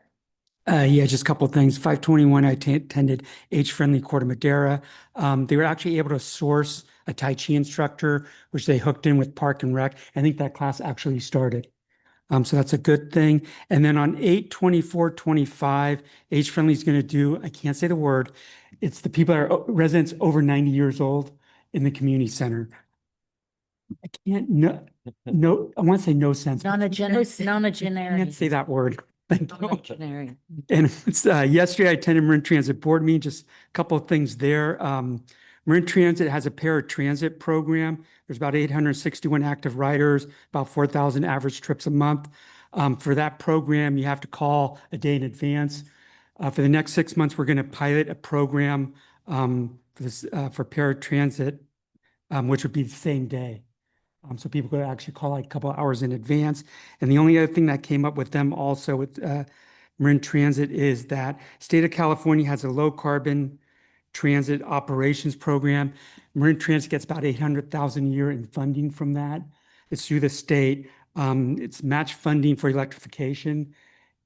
Yeah, just a couple of things. 5/21, I attended age-friendly Corte Madera. They were actually able to source a Tai Chi instructor, which they hooked in with Park and Rec. I think that class actually started. So that's a good thing. And then on 8/24/25, Age Friendly is going to do, I can't say the word, it's the people that are residents over 90 years old in the community center. I can't, no, I want to say no sense. I Nonagenarian. can't say that word. Thank you. Nonagenarian. And it's, yesterday I attended Marin Transit Board meeting, just a couple of things there. Marin Transit has a paratransit program. There's about 861 active riders, about 4,000 average trips a month. For that program, you have to call a day in advance. For the next 6 months, we're going to pilot a program for paratransit, which would be the same day. So people could actually call like a couple of hours in advance. And the only other thing that came up with them also with Marin Transit is that state of California has a low carbon transit operations program. Marin Transit gets about 800,000 a year in funding from that. It's through the state. It's match funding for electrification.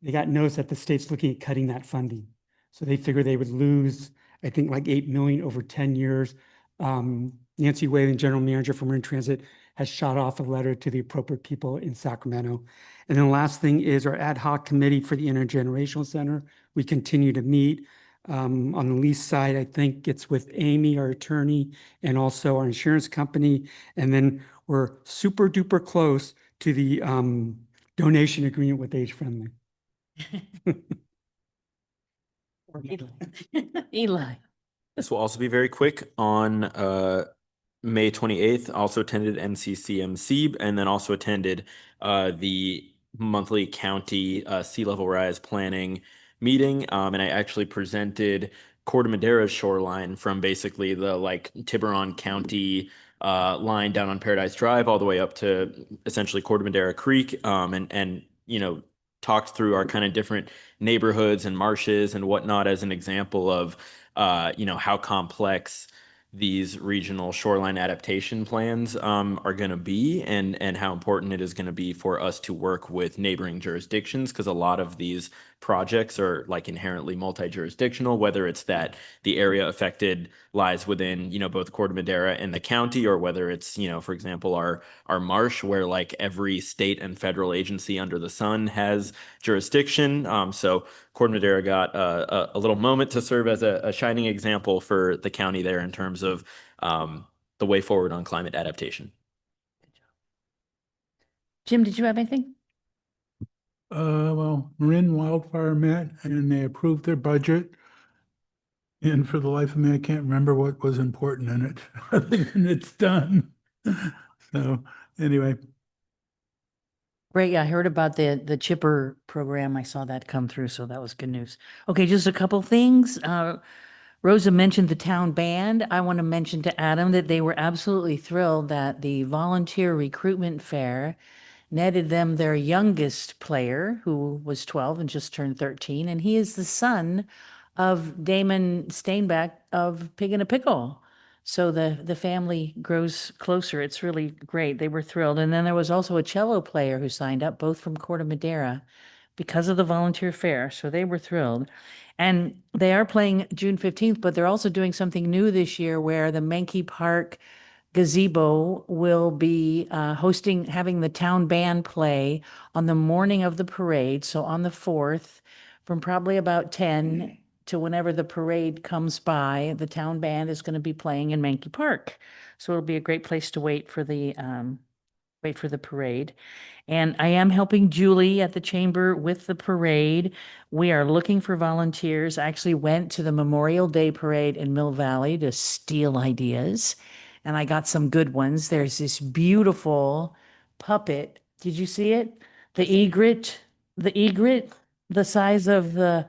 They got notice that the state's looking at cutting that funding. So they figure they would lose, I think, like 8 million over 10 years. Nancy Whalen, general manager for Marin Transit, has shot off a letter to the appropriate people in Sacramento. And then the last thing is our ad hoc committee for the Intergenerational Center. We continue to meet. On the lease side, I think it's with Amy, our attorney, and also our insurance company. And then we're super duper close to the donation agreement with Age Friendly. Eli. This will also be very quick. On May 28th, also attended MCCMC and then also attended the monthly county sea level rise planning meeting. And I actually presented Corte Madera's shoreline from basically the like Tiburon County line down on Paradise Drive all the way up to essentially Corte Madera Creek, and you know, talked through our kind of different neighborhoods and marshes and whatnot as an example of you know, how complex these regional shoreline adaptation plans are going to be, and how important it is going to be for us to work with neighboring jurisdictions, because a lot of these projects are like inherently multi-jurisdictional, whether it's that the area affected lies within, you know, both Corte Madera and the county, or whether it's, you know, for example, our marsh, where like every state and federal agency under the sun has jurisdiction. So Corte Madera got a little moment to serve as a shining example for the county there in terms of the way forward on climate adaptation. Jim, did you have anything? Well, Marin Wildfire met and they approved their budget. And for the life of me, I can't remember what was important in it, other than it's done. So anyway, Great. Yeah, I heard about the chipper program. I saw that come through, so that was good news. Okay, just a couple things. Rosa mentioned the town band. I want to mention to Adam that they were absolutely thrilled that the volunteer recruitment fair netted them their youngest player, who was 12 and just turned 13, and he is the son of Damon Steinbeck of Pig in a Pickle. So the family grows closer. It's really great. They were thrilled. And then there was also a cello player who signed up, both from Corte Madera, because of the volunteer fair. So they were thrilled. And they are playing June 15th, but they're also doing something new this year where the Menke Park Gazebo will be having the town band play on the morning of the parade. So on the 4th, from probably about 10 to whenever the parade comes by, the town band is going to be playing in Menke Park. So it'll be a great place to wait for the parade. And I am helping Julie at the chamber with the parade. We are looking for volunteers. I actually went to the Memorial Day parade in Mill Valley to steal ideas, and I got some good ones. There's this beautiful puppet. Did you see it? The egret, the size of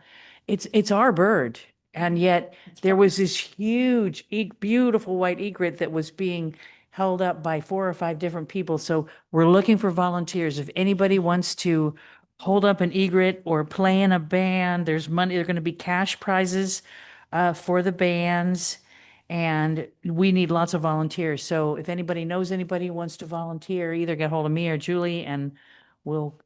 it's our bird. And yet there was this huge, beautiful white egret that was being held up by 4 or 5 different people. So we're looking for volunteers. If anybody wants to hold up an egret or play in a band, there's money. There are going to be cash prizes for the bands, and we need lots of volunteers. So if anybody knows anybody who wants to volunteer, either get hold of me or Julie, and we'll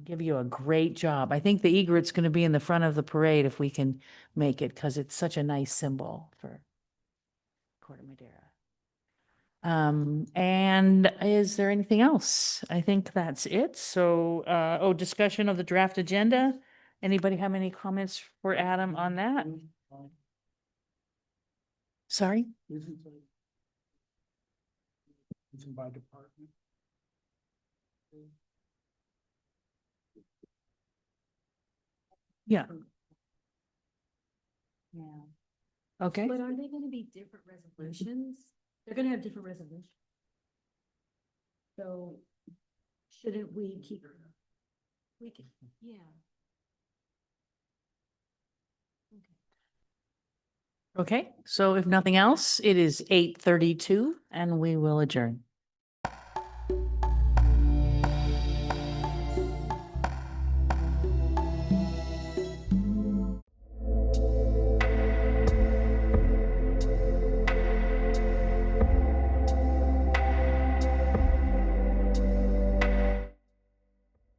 give you a great job. I think the egret's going to be in the front of the parade if we can make it, because it's such a nice symbol for Corte Madera. And is there anything else? I think that's it. So, discussion of the draft agenda. Anybody have any comments for Adam on that? Sorry? By department. Yeah. Yeah. Okay. But are they going to be different resolutions? They're going to have different resolutions. So shouldn't we keep? We can, yeah. Okay, so if nothing else, it is 8:32 and we will adjourn.